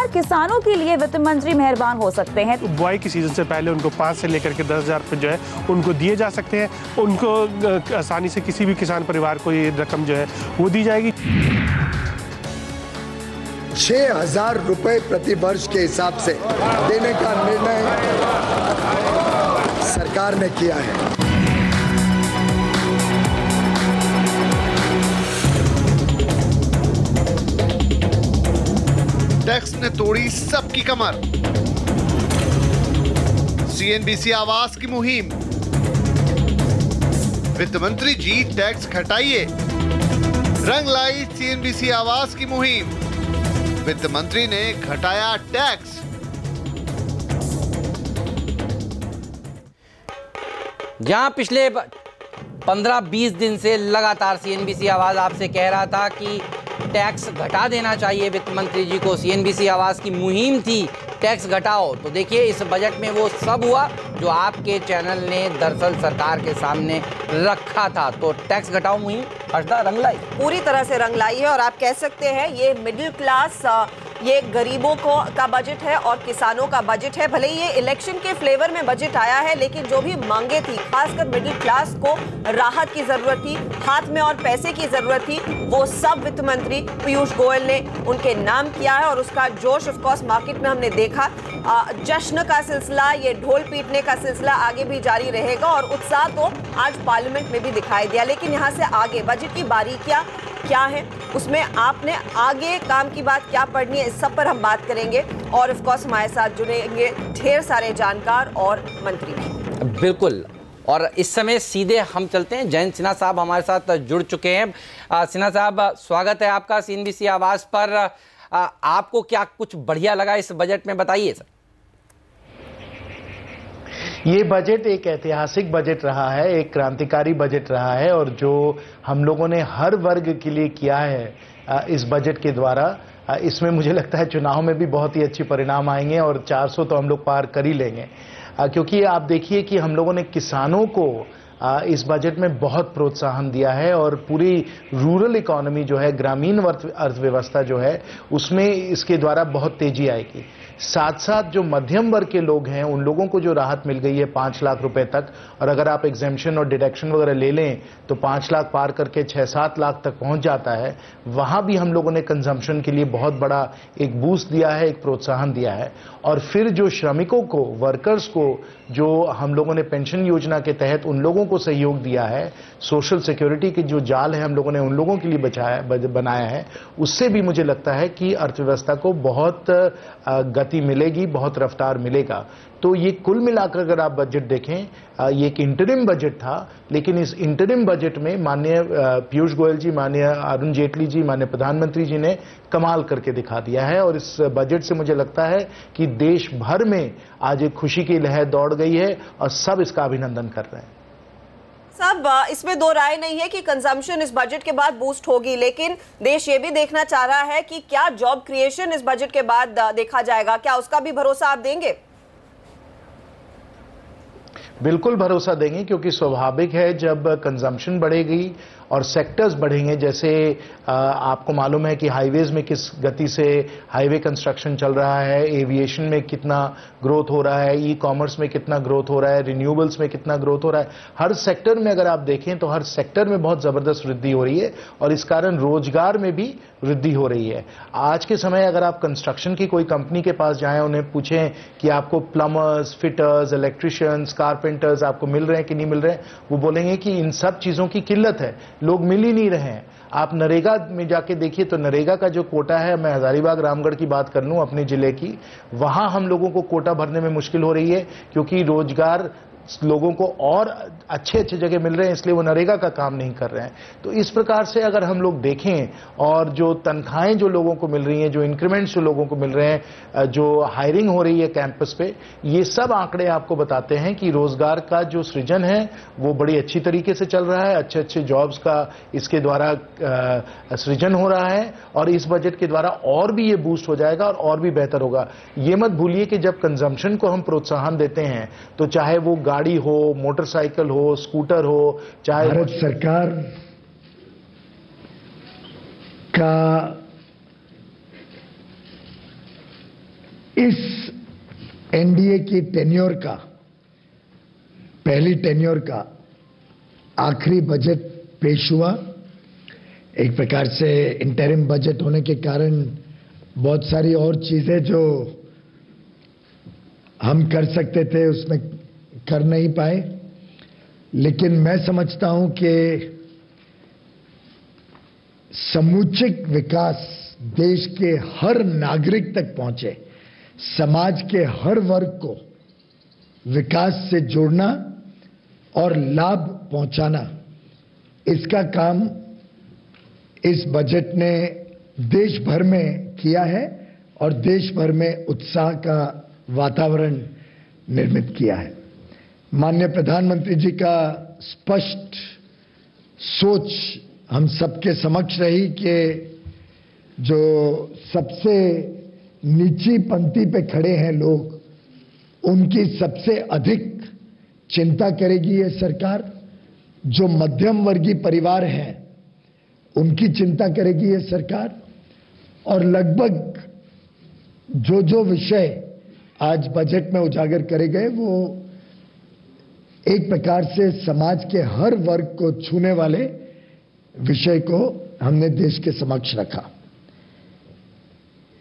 किसानों के लिए वित्त मंत्री मेहरबान हो सकते हैं। बुआई की सीजन से पहले उनको 5 से लेकर के 10,000 रुपये जो है उनको दिए जा सकते हैं। उनको आसानी से किसी भी किसान परिवार को ये रकम जो है वो दी जाएगी। 6,000 रुपए प्रति वर्ष के हिसाब से देने का निर्णय सरकार ने किया है। टैक्स ने तोड़ी सबकी कमर। सीएनबीसी आवास की मुहिम। वित्त मंत्री जी टैक्स घटाइए। रंग लाई सीएनबीसी आवास की मुहिम। वित्त मंत्री ने घटाया टैक्स। जहां पिछले 15-20 दिन से लगातार सीएनबीसी आवाज आपसे कह रहा था कि टैक्स घटा देना चाहिए वित्त मंत्री जी को, सीएनबीसी आवाज की मुहिम थी टैक्स घटाओ, तो देखिए इस बजट में वो सब हुआ जो आपके चैनल ने दरअसल सरकार के सामने रखा था। तो टैक्स घटाओ मुहिम हर्षदा रंग लाई, पूरी तरह से रंग लाई है। और आप कह सकते हैं ये मिडिल क्लास, ये गरीबों का बजट है और किसानों का बजट है। भले ही ये इलेक्शन के फ्लेवर में बजट आया है, लेकिन जो भी मांगे थी, खासकर मिडिल क्लास को राहत की जरूरत थी, हाथ में और पैसे की जरूरत थी, वो सब वित्त मंत्री पीयूष गोयल ने उनके नाम किया है। और उसका जोश ऑफ कोर्स मार्केट में हमने देखा। जश्न का सिलसिला, ये ढोल पीटने का सिलसिला आगे भी जारी रहेगा और उत्साह तो आज पार्लियामेंट में भी दिखाई दिया। लेकिन यहाँ से आगे बजट की बारीकियां क्या है, उसमें आपने आगे काम की बात क्या पढ़नी है, इस सब पर हम बात करेंगे। और ऑफ कोर्स हमारे साथ जुड़ेंगे ढेर सारे जानकार और मंत्री भी। बिल्कुल। और इस समय सीधे हम चलते हैं, जयंत सिन्हा साहब हमारे साथ जुड़ चुके हैं। सिन्हा साहब, स्वागत है आपका सीएनबीसी आवाज पर। आपको क्या कुछ बढ़िया लगा इस बजट में, बताइए सर। ये बजट एक ऐतिहासिक बजट रहा है, एक क्रांतिकारी बजट रहा है। और जो हम लोगों ने हर वर्ग के लिए किया है इस बजट के द्वारा, इसमें मुझे लगता है चुनाव में भी बहुत ही अच्छे परिणाम आएंगे और 400 तो हम लोग पार कर ही लेंगे। क्योंकि आप देखिए कि हम लोगों ने किसानों को इस बजट में बहुत प्रोत्साहन दिया है और पूरी रूरल इकोनॉमी जो है, ग्रामीण अर्थव्यवस्था जो है, उसमें इसके द्वारा बहुत तेजी आएगी। साथ साथ जो मध्यम वर्ग के लोग हैं उन लोगों को जो राहत मिल गई है 5 लाख रुपए तक, और अगर आप एग्जेम्पशन और डिडक्शन वगैरह ले लें तो 5 लाख पार करके 6-7 लाख तक पहुंच जाता है। वहां भी हम लोगों ने कंजम्पशन के लिए बहुत बड़ा एक बूस्ट दिया है, एक प्रोत्साहन दिया है। और फिर जो श्रमिकों को, वर्कर्स को, जो हम लोगों ने पेंशन योजना के तहत उन लोगों को सहयोग दिया है, सोशल सिक्योरिटी के जो जाल है हम लोगों ने उन लोगों के लिए बनाया है, उससे भी मुझे लगता है कि अर्थव्यवस्था को बहुत गति मिलेगी, बहुत रफ्तार मिलेगा। तो ये कुल मिलाकर अगर आप बजट देखें, ये एक इंटरिम बजट था, लेकिन इस इंटरिम बजट में माननीय पीयूष गोयल जी, माननीय अरुण जेटली जी, माननीय प्रधानमंत्री जी ने कमाल करके दिखा दिया है। और इस बजट से मुझे लगता है कि देश भर में आज एक खुशी की लहर दौड़ गई है और सब इसका अभिनंदन कर रहे हैं। सब इसमें दो राय नहीं है कि कंजम्पशन इस बजट के बाद बूस्ट होगी, लेकिन देश ये भी देखना चाह रहा है कि क्या जॉब क्रिएशन इस बजट के बाद देखा जाएगा, क्या उसका भी भरोसा आप देंगे? बिल्कुल भरोसा देंगे, क्योंकि स्वाभाविक है जब कंजम्पशन बढ़ेगी और सेक्टर्स बढ़ेंगे। जैसे आपको मालूम है कि हाईवेज में किस गति से हाईवे कंस्ट्रक्शन चल रहा है, एविएशन में कितना ग्रोथ हो रहा है, ई कॉमर्स में कितना ग्रोथ हो रहा है, रिन्यूएबल्स में कितना ग्रोथ हो रहा है। हर सेक्टर में अगर आप देखें तो हर सेक्टर में बहुत जबरदस्त वृद्धि हो रही है और इस कारण रोजगार में भी वृद्धि हो रही है। आज के समय अगर आप कंस्ट्रक्शन की कोई कंपनी के पास जाएं, उन्हें पूछें कि आपको प्लम्बर्स, फिटर्स, इलेक्ट्रिशियंस, कारपेंटर्स आपको मिल रहे हैं कि नहीं मिल रहे हैं, वो बोलेंगे कि इन सब चीजों की किल्लत है, लोग मिल ही नहीं रहे हैं। आप नरेगा में जाके देखिए तो नरेगा का जो कोटा है, मैं हजारीबाग रामगढ़ की बात कर लूं अपने जिले की, वहां हम लोगों को कोटा भरने में मुश्किल हो रही है, क्योंकि रोजगार लोगों को और अच्छे अच्छे जगह मिल रहे हैं, इसलिए वो नरेगा का काम नहीं कर रहे हैं। तो इस प्रकार से अगर हम लोग देखें, और जो तनख्वाहें जो लोगों को मिल रही हैं, जो इंक्रीमेंट्स जो लोगों को मिल रहे हैं, जो हायरिंग हो रही है कैंपस पे, ये सब आंकड़े आपको बताते हैं कि रोजगार का जो सृजन है वो बड़ी अच्छी तरीके से चल रहा है। अच्छे अच्छे जॉब्स का इसके द्वारा सृजन हो रहा है और इस बजट के द्वारा और भी ये बूस्ट हो जाएगा और भी बेहतर होगा। ये मत भूलिए कि जब कंजम्पशन को हम प्रोत्साहन देते हैं तो चाहे वो गाड़ी हो, मोटरसाइकिल हो, स्कूटर हो, चाहे भारत सरकार का इस एनडीए की टेन्योर का, पहली टेन्योर का आखिरी बजट पेश हुआ। एक प्रकार से इंटरिम बजट होने के कारण बहुत सारी और चीजें जो हम कर सकते थे उसमें कर नहीं पाए, लेकिन मैं समझता हूं कि समुचित विकास देश के हर नागरिक तक पहुंचे, समाज के हर वर्ग को विकास से जोड़ना और लाभ पहुंचाना, इसका काम इस बजट ने देश भर में किया है और देश भर में उत्साह का वातावरण निर्मित किया है। माननीय प्रधानमंत्री जी का स्पष्ट सोच हम सबके समक्ष रही कि जो सबसे नीची पंक्ति पे खड़े हैं लोग, उनकी सबसे अधिक चिंता करेगी ये सरकार। जो मध्यम वर्गीय परिवार हैं उनकी चिंता करेगी ये सरकार। और लगभग जो विषय आज बजट में उजागर करे गए वो एक प्रकार से समाज के हर वर्ग को छूने वाले विषय को हमने देश के समक्ष रखा।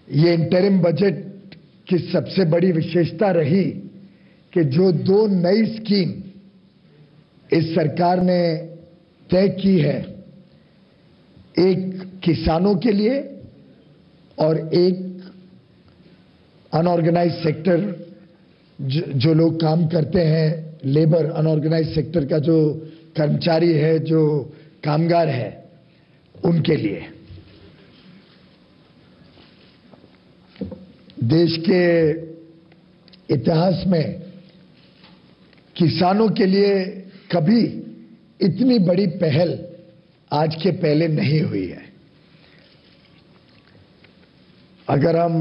ये इंटरिम बजट की सबसे बड़ी विशेषता रही कि जो दो नई स्कीम इस सरकार ने तय की है, एक किसानों के लिए और एक अनऑर्गेनाइज सेक्टर, जो लोग काम करते हैं, लेबर, अनऑर्गेनाइज सेक्टर का जो कर्मचारी है, जो कामगार है, उनके लिए। देश के इतिहास में किसानों के लिए कभी इतनी बड़ी पहल आज के पहले नहीं हुई है। अगर हम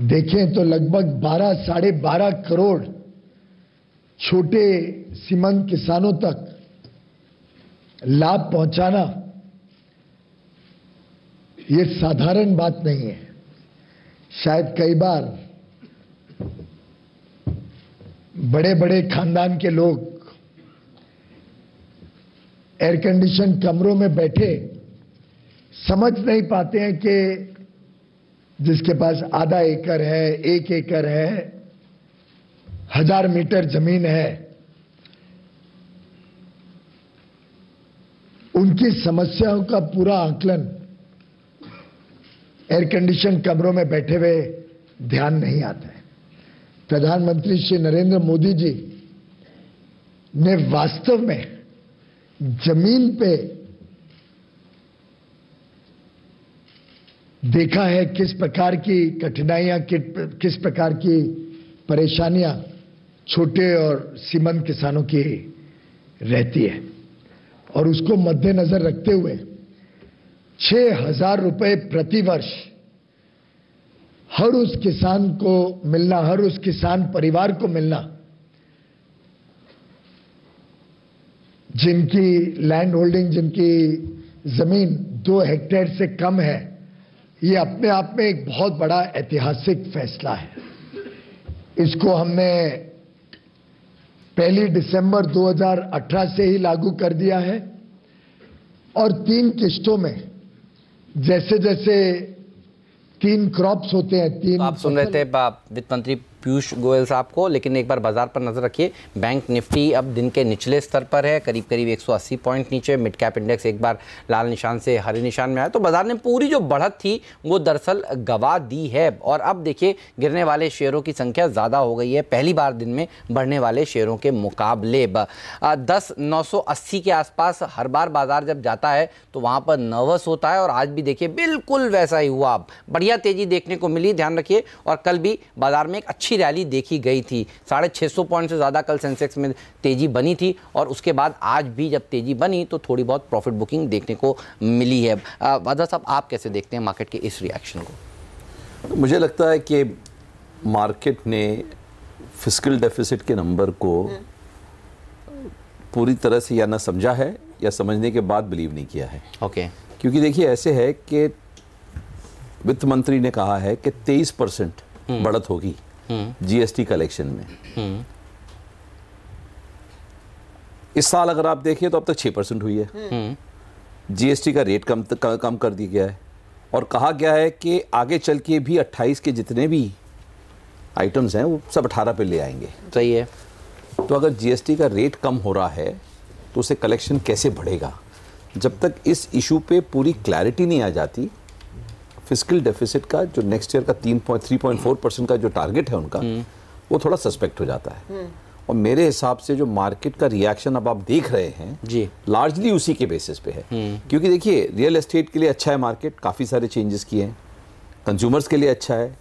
देखें तो लगभग 12-12.5 करोड़ छोटे सीमांत किसानों तक लाभ पहुंचाना ये साधारण बात नहीं है। शायद कई बार बड़े बड़े खानदान के लोग एयर कंडीशन कमरों में बैठे समझ नहीं पाते हैं कि जिसके पास आधा एकड़ है, 1 एकड़ है, 1000 मीटर जमीन है, उनकी समस्याओं का पूरा आकलन एयर कंडीशन कमरों में बैठे हुए ध्यान नहीं आता है। प्रधानमंत्री श्री नरेंद्र मोदी जी ने वास्तव में जमीन पे देखा है किस प्रकार की कठिनाइयां, किस प्रकार की परेशानियां छोटे और सीमांत किसानों की रहती है, और उसको मद्देनजर रखते हुए 6,000 रुपए प्रति वर्ष हर उस किसान को मिलना, हर उस किसान परिवार को मिलना जिनकी लैंड होल्डिंग, जिनकी जमीन 2 हेक्टेयर से कम है। ये अपने आप में एक बहुत बड़ा ऐतिहासिक फैसला है। इसको हमने 1 दिसंबर 2018 से ही लागू कर दिया है और 3 किश्तों में जैसे जैसे 3 क्रॉप्स होते हैं, 3। आप सुन रहे थे वित्त मंत्री पीयूष गोयल साहब को। लेकिन एक बार बाजार पर नजर रखिए। बैंक निफ्टी अब दिन के निचले स्तर पर है, करीब करीब 180 पॉइंट नीचे। मिड कैप इंडेक्स एक बार लाल निशान से हरे निशान में आया। तो बाजार ने पूरी जो बढ़त थी वो दरअसल गवा दी है। और अब देखिए गिरने वाले शेयरों की संख्या ज़्यादा हो गई है, पहली बार दिन में बढ़ने वाले शेयरों के मुकाबले। 10,980 के आसपास हर बार बाजार जब जाता है तो वहाँ पर नर्वस होता है, और आज भी देखिए बिल्कुल वैसा ही हुआ। बढ़िया तेजी देखने को मिली, ध्यान रखिए। और कल भी बाजार में एक अच्छी रैली देखी गई थी। 650 पॉइंट से ज़्यादा कल सेंसेक्स में तेजी बनी थी, और उसके बाद आज भी जब तेजी बनी तो थोड़ी बहुत प्रॉफिट बुकिंग देखने को मिली है। वादा साहब, आप कैसे देखते हैं मार्केट के इस रिएक्शन को? मुझे लगता है कि मार्केट ने फिस्कल डेफिसिट के नंबर को पूरी तरह से या ना समझा है या समझने के बाद बिलीव नहीं किया है। ओके। क्योंकि देखिए ऐसे है कि वित्त मंत्री ने कहा है कि 23% बढ़त होगी जीएसटी कलेक्शन में। इस साल अगर आप देखिए तो अब तक 6% हुई है। जीएसटी का रेट कम कर दिया गया है और कहा गया है कि आगे चल के भी 28 के जितने भी आइटम्स हैं वो सब 18 पे ले आएंगे। सही है। तो अगर जीएसटी का रेट कम हो रहा है तो उसे कलेक्शन कैसे बढ़ेगा? जब तक इस इशू पे पूरी क्लैरिटी नहीं आ जाती, फिस्कल डेफिसिट का जो नेक्स्ट ईयर का 3.4% का जो टारगेट है उनका, वो थोड़ा सस्पेक्ट हो जाता है। और मेरे हिसाब से जो मार्केट का रिएक्शन अब आप देख रहे हैं जी, लार्जली उसी के बेसिस पे है। क्योंकि देखिए रियल एस्टेट के लिए अच्छा है मार्केट, काफ़ी सारे चेंजेस किए हैं, कंज्यूमर्स के लिए अच्छा है,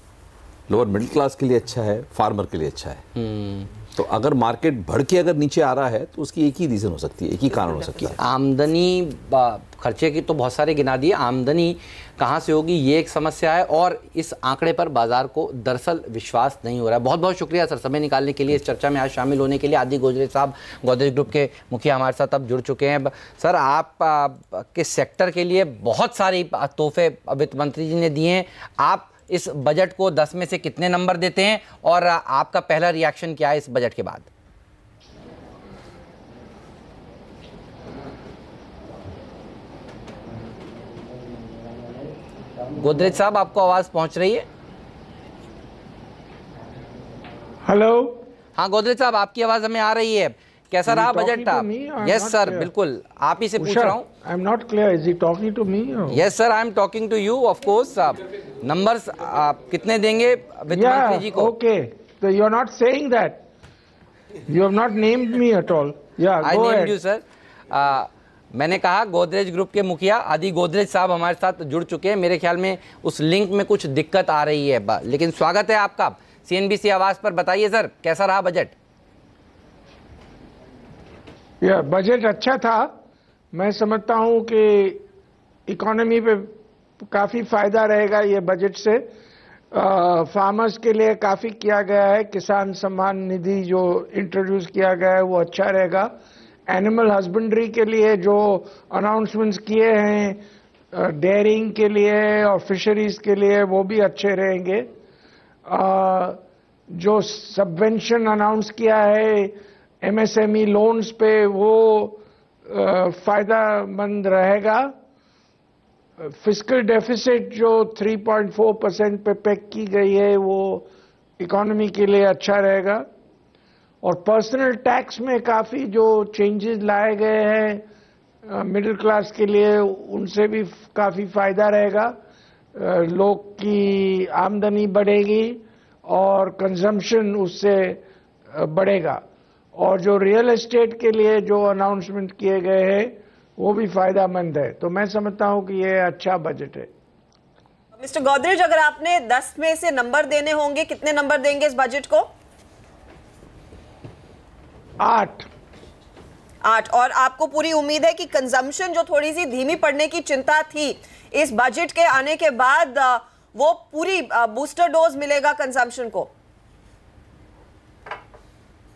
लोअर मिडिल क्लास के लिए अच्छा है, फार्मर के लिए अच्छा है। तो अगर मार्केट बढ़ के अगर नीचे आ रहा है तो उसकी एक ही रीज़न हो सकती है, एक ही कारण हो सकता है। आमदनी खर्चे की तो बहुत सारे गिना दिए, आमदनी कहाँ से होगी ये एक समस्या है, और इस आंकड़े पर बाजार को दरअसल विश्वास नहीं हो रहा है। बहुत बहुत शुक्रिया सर समय निकालने के लिए, इस चर्चा में आज शामिल होने के लिए। आदि गोदरेज साहब गोदरेज ग्रुप के मुखिया हमारे साथ अब जुड़ चुके हैं। सर आप के सेक्टर के लिए बहुत सारे तोहफे वित्त मंत्री जी ने दिए हैं, आप इस बजट को 10 में से कितने नंबर देते हैं और आपका पहला रिएक्शन क्या है इस बजट के बाद? गोदरेज साहब आपको आवाज पहुंच रही है? हेलो। हाँ गोदरेज साहब आपकी आवाज हमें आ रही है। कैसा रहा बजट था? यस सर, बिल्कुल आप ही से पूछ रहा हूँ। I am not clear, is he talking to me? Yes sir, I am talking to you of course. Numbers आप कितने देंगे वित्त मंत्री जी को? ओके, तो you are not saying that, you have not named me at all. या I named you sir. मैंने कहा गोदरेज ग्रुप के मुखिया आदि गोदरेज साहब हमारे साथ जुड़ चुके हैं। मेरे ख्याल में उस लिंक में कुछ दिक्कत आ रही है, लेकिन स्वागत है आपका सीएनबीसी आवाज पर। बताइए सर कैसा रहा बजट? यह बजट अच्छा था। मैं समझता हूं कि इकोनॉमी पे काफ़ी फ़ायदा रहेगा ये बजट से। फार्मर्स के लिए काफ़ी किया गया है, किसान सम्मान निधि जो इंट्रोड्यूस किया गया है वो अच्छा रहेगा। एनिमल हस्बेंड्री के लिए जो अनाउंसमेंट्स किए हैं डेयरिंग के लिए और फिशरीज के लिए वो भी अच्छे रहेंगे। जो सबवेंशन अनाउंस किया है एमएसएमई लोन्स पे वो फायदामंद रहेगा। फिस्कल डेफिसिट जो 3.4% पे पैक की गई है वो इकोनॉमी के लिए अच्छा रहेगा। और पर्सनल टैक्स में काफ़ी जो चेंजेस लाए गए हैं मिडिल क्लास के लिए उनसे भी काफ़ी फायदा रहेगा। लोग की आमदनी बढ़ेगी और कंजम्पशन उससे बढ़ेगा। और जो रियल एस्टेट के लिए जो अनाउंसमेंट किए गए हैं वो भी फायदामंद है। तो मैं समझता हूं कि ये अच्छा बजट है। मिस्टर गोदरेज, अगर आपने 10 में से नंबर देने होंगे, कितने नंबर देंगे इस बजट को? 8। और आपको पूरी उम्मीद है कि कंजम्पशन जो थोड़ी सी धीमी पड़ने की चिंता थी इस बजट के आने के बाद वो पूरी बूस्टर डोज मिलेगा कंजम्पशन को?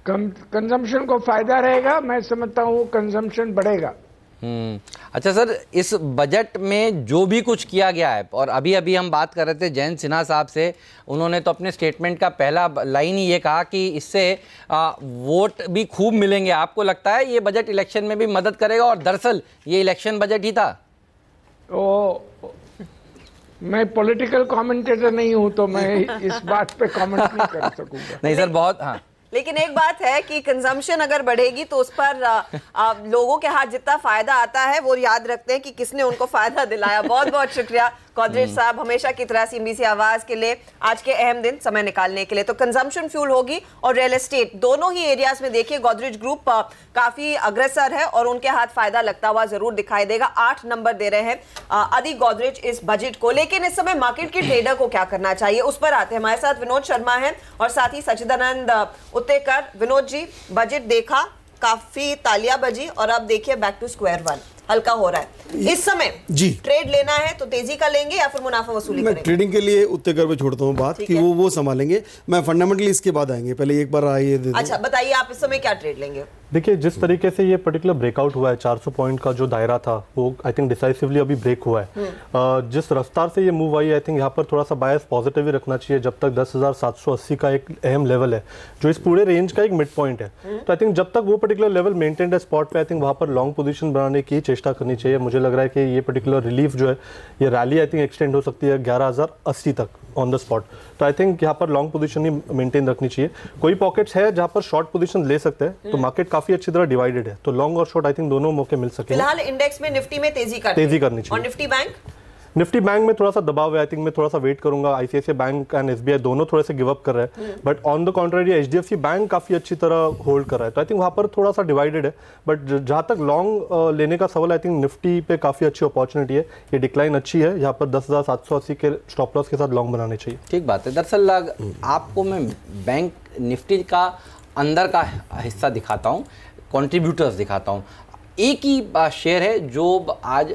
कंजम्पशन को फायदा रहेगा। मैं समझता हूँ कंजम्पशन बढ़ेगा। अच्छा सर, इस बजट में जो भी कुछ किया गया है, और अभी अभी हम बात कर रहे थे जयंत सिन्हा साहब से, उन्होंने तो अपने स्टेटमेंट का पहला लाइन ही ये कहा कि इससे वोट भी खूब मिलेंगे। आपको लगता है ये बजट इलेक्शन में भी मदद करेगा? और दरअसल ये इलेक्शन बजट ही था। मैं पॉलिटिकल कमेंटेटर नहीं हूं तो मैं इस बात पे कमेंट नहीं कर सकूंगा। नहीं सर, बहुत हाँ। लेकिन एक बात है कि कंजम्पशन अगर बढ़ेगी तो उस पर लोगों के हाथ जितना फायदा आता है वो याद रखते हैं कि किसने उनको फायदा दिलाया। बहुत बहुत शुक्रिया गोदरेज साहब, हमेशा की तरह सीएनबीसी आवाज के लिए आज के अहम दिन समय निकालने के लिए। तो कंजम्पशन फ्यूल होगी और रियल एस्टेट दोनों ही एरियाज में देखिए गोदरेज ग्रुप काफी अग्रसर है और उनके हाथ फायदा लगता हुआ जरूर दिखाई देगा। 8 नंबर दे रहे हैं आदि गोदरेज इस बजट को। लेकिन इस समय मार्केट के ट्रेडर को क्या करना चाहिए उस पर आते हैं। हमारे साथ विनोद शर्मा है और साथ ही सचिदानंद उत्तेकर। विनोद जी, बजट देखा, काफी तालियां बजी और अब देखिए बैक टू स्क्वायर वन, हल्का हो रहा है इस समय जी। ट्रेड लेना है तो तेजी का लेंगे या फिर मुनाफा वसूली करेंगे? ट्रेडिंग के लिए उत्तेकर पे छोड़ता हूँ बात कि वो संभालेंगे। मैं फंडामेंटली इसके बाद आएंगे, पहले एक बार आइए। अच्छा बताइए आप इस समय क्या ट्रेड लेंगे? देखिए जिस तरीके से ये पर्टिकुलर ब्रेकआउट हुआ है 400 पॉइंट का जो दायरा था वो आई थिंक डिसाइसिवली अभी ब्रेक हुआ है। जिस रफ्तार से ये मूव आई आई थिंक यहाँ पर थोड़ा सा बायस पॉजिटिव ही रखना चाहिए जब तक 10,780 का एक अहम लेवल है जो इस पूरे रेंज का एक मिड पॉइंट है। तो आई थिंक जब तक वो पर्टिकुलर लेवल मेंटेन्ड है स्पॉट पे आई थिंक वहाँ पर लॉन्ग पोजीशन बनाने की चेष्टा करनी चाहिए। मुझे लग रहा है कि ये पर्टिकुलर रिलीफ जो है ये रैली आई थिंक एक्सटेंड हो सकती है 11,080 तक ऑन द स्पॉट। तो आई थिंक यहाँ पर लॉन्ग पोजीशन ही मेंटेन रखनी चाहिए। कोई पॉकेट्स है जहाँ पर शॉर्ट पोजीशन ले सकते हैं तो मार्केट काफी अच्छी तरह डिवाइडेड है तो लॉन्ग और शॉर्ट आई थिंक दोनों मौके मिल सके। फिलहाल इंडेक्स में निफ्टी में तेजी करनी चाहिए और निफ्टी बैंक में थोड़ा सा दबाव है। आई थिंक मैं थोड़ा सा वेट करूंगा। आईसीआईसीआई बैंक एंड एसबीआई दोनों थोड़े से गिव अप कर रहे हैं but on the contrary HDFC bank काफी अच्छी तरह होल्ड कर रहा है तो आई थिंक वहां पर थोड़ा सा डिवाइडेड है। बट जहां तक लॉन्ग लेने का सवाल आई थिंक निफ्टी पे काफी अच्छी अपॉर्चुनिटी है। ये डिक्लाइन अच्छी है यहाँ पर 10,780 के स्टॉप लॉस के साथ लॉन्ग बनाने चाहिए। ठीक बात है। दरअसल आपको मैं बैंक निफ्टी का अंदर का हिस्सा दिखाता हूँ, कॉन्ट्रीब्यूटर्स दिखाता हूँ। एक ही शेयर है जो आज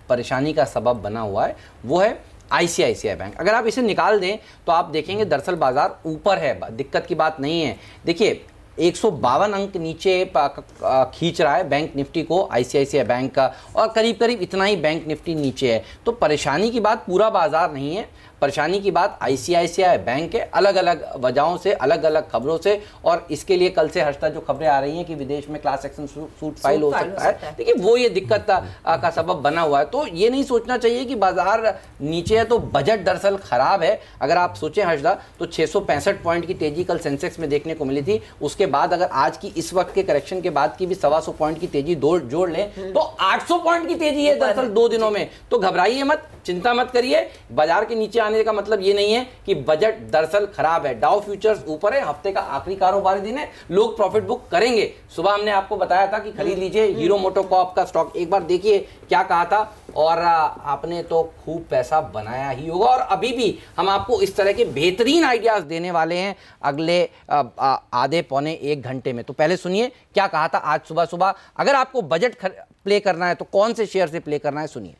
परेशानी का सबब बना हुआ है वो है आईसीआईसीआई बैंक। अगर आप इसे निकाल दें तो आप देखेंगे दरअसल बाजार ऊपर है, दिक्कत की बात नहीं है। देखिए 152 अंक नीचे खींच रहा है बैंक निफ्टी को आईसीआईसीआई बैंक का और करीब करीब इतना ही बैंक निफ्टी नीचे है। तो परेशानी की बात पूरा बाजार नहीं है, परेशानी की बात आईसीआईसीआई बैंक है, अलग अलग वजहों से, अलग अलग खबरों से। और इसके लिए कल से हर्षदा जो खबरें आ रही हैं कि विदेश में क्लास एक्शन सूट फाइल हो सकता है, देखिए वो ये दिक्कत का सबब बना हुआ है। तो ये नहीं सोचना चाहिए कि बाजार नीचे है तो बजट दरअसल खराब है। अगर आप सोचें हर्षदा तो 665 पॉइंट की तेजी कल सेंसेक्स में देखने को मिली थी। उसके बाद अगर आज की इस वक्त के करेक्शन के बाद की भी 125 पॉइंट की तेजी जोड़ लें तो 800 पॉइंट की तेजी है दरअसल 2 दिनों में। तो घबराइए मत, चिंता मत करिए। बाजार के नीचे आने का मतलब ये नहीं है कि बजट दरअसल खराब है। डाउ फ्यूचर्स ऊपर है, हफ्ते का आखिरी कारोबारी दिन है, लोग प्रॉफिट बुक करेंगे। सुबह हमने आपको बताया था कि खरीद लीजिए हीरो मोटोकॉर्प का स्टॉक। एक बार देखिए क्या कहा था और आपने तो खूब पैसा बनाया ही होगा। और अभी भी हम आपको इस तरह के बेहतरीन आइडियाज देने वाले हैं अगले आधे पौने 1 घंटे में। तो पहले सुनिए क्या कहा था आज सुबह सुबह। अगर आपको बजट प्ले करना है तो कौन से शेयर से प्ले करना है, सुनिए।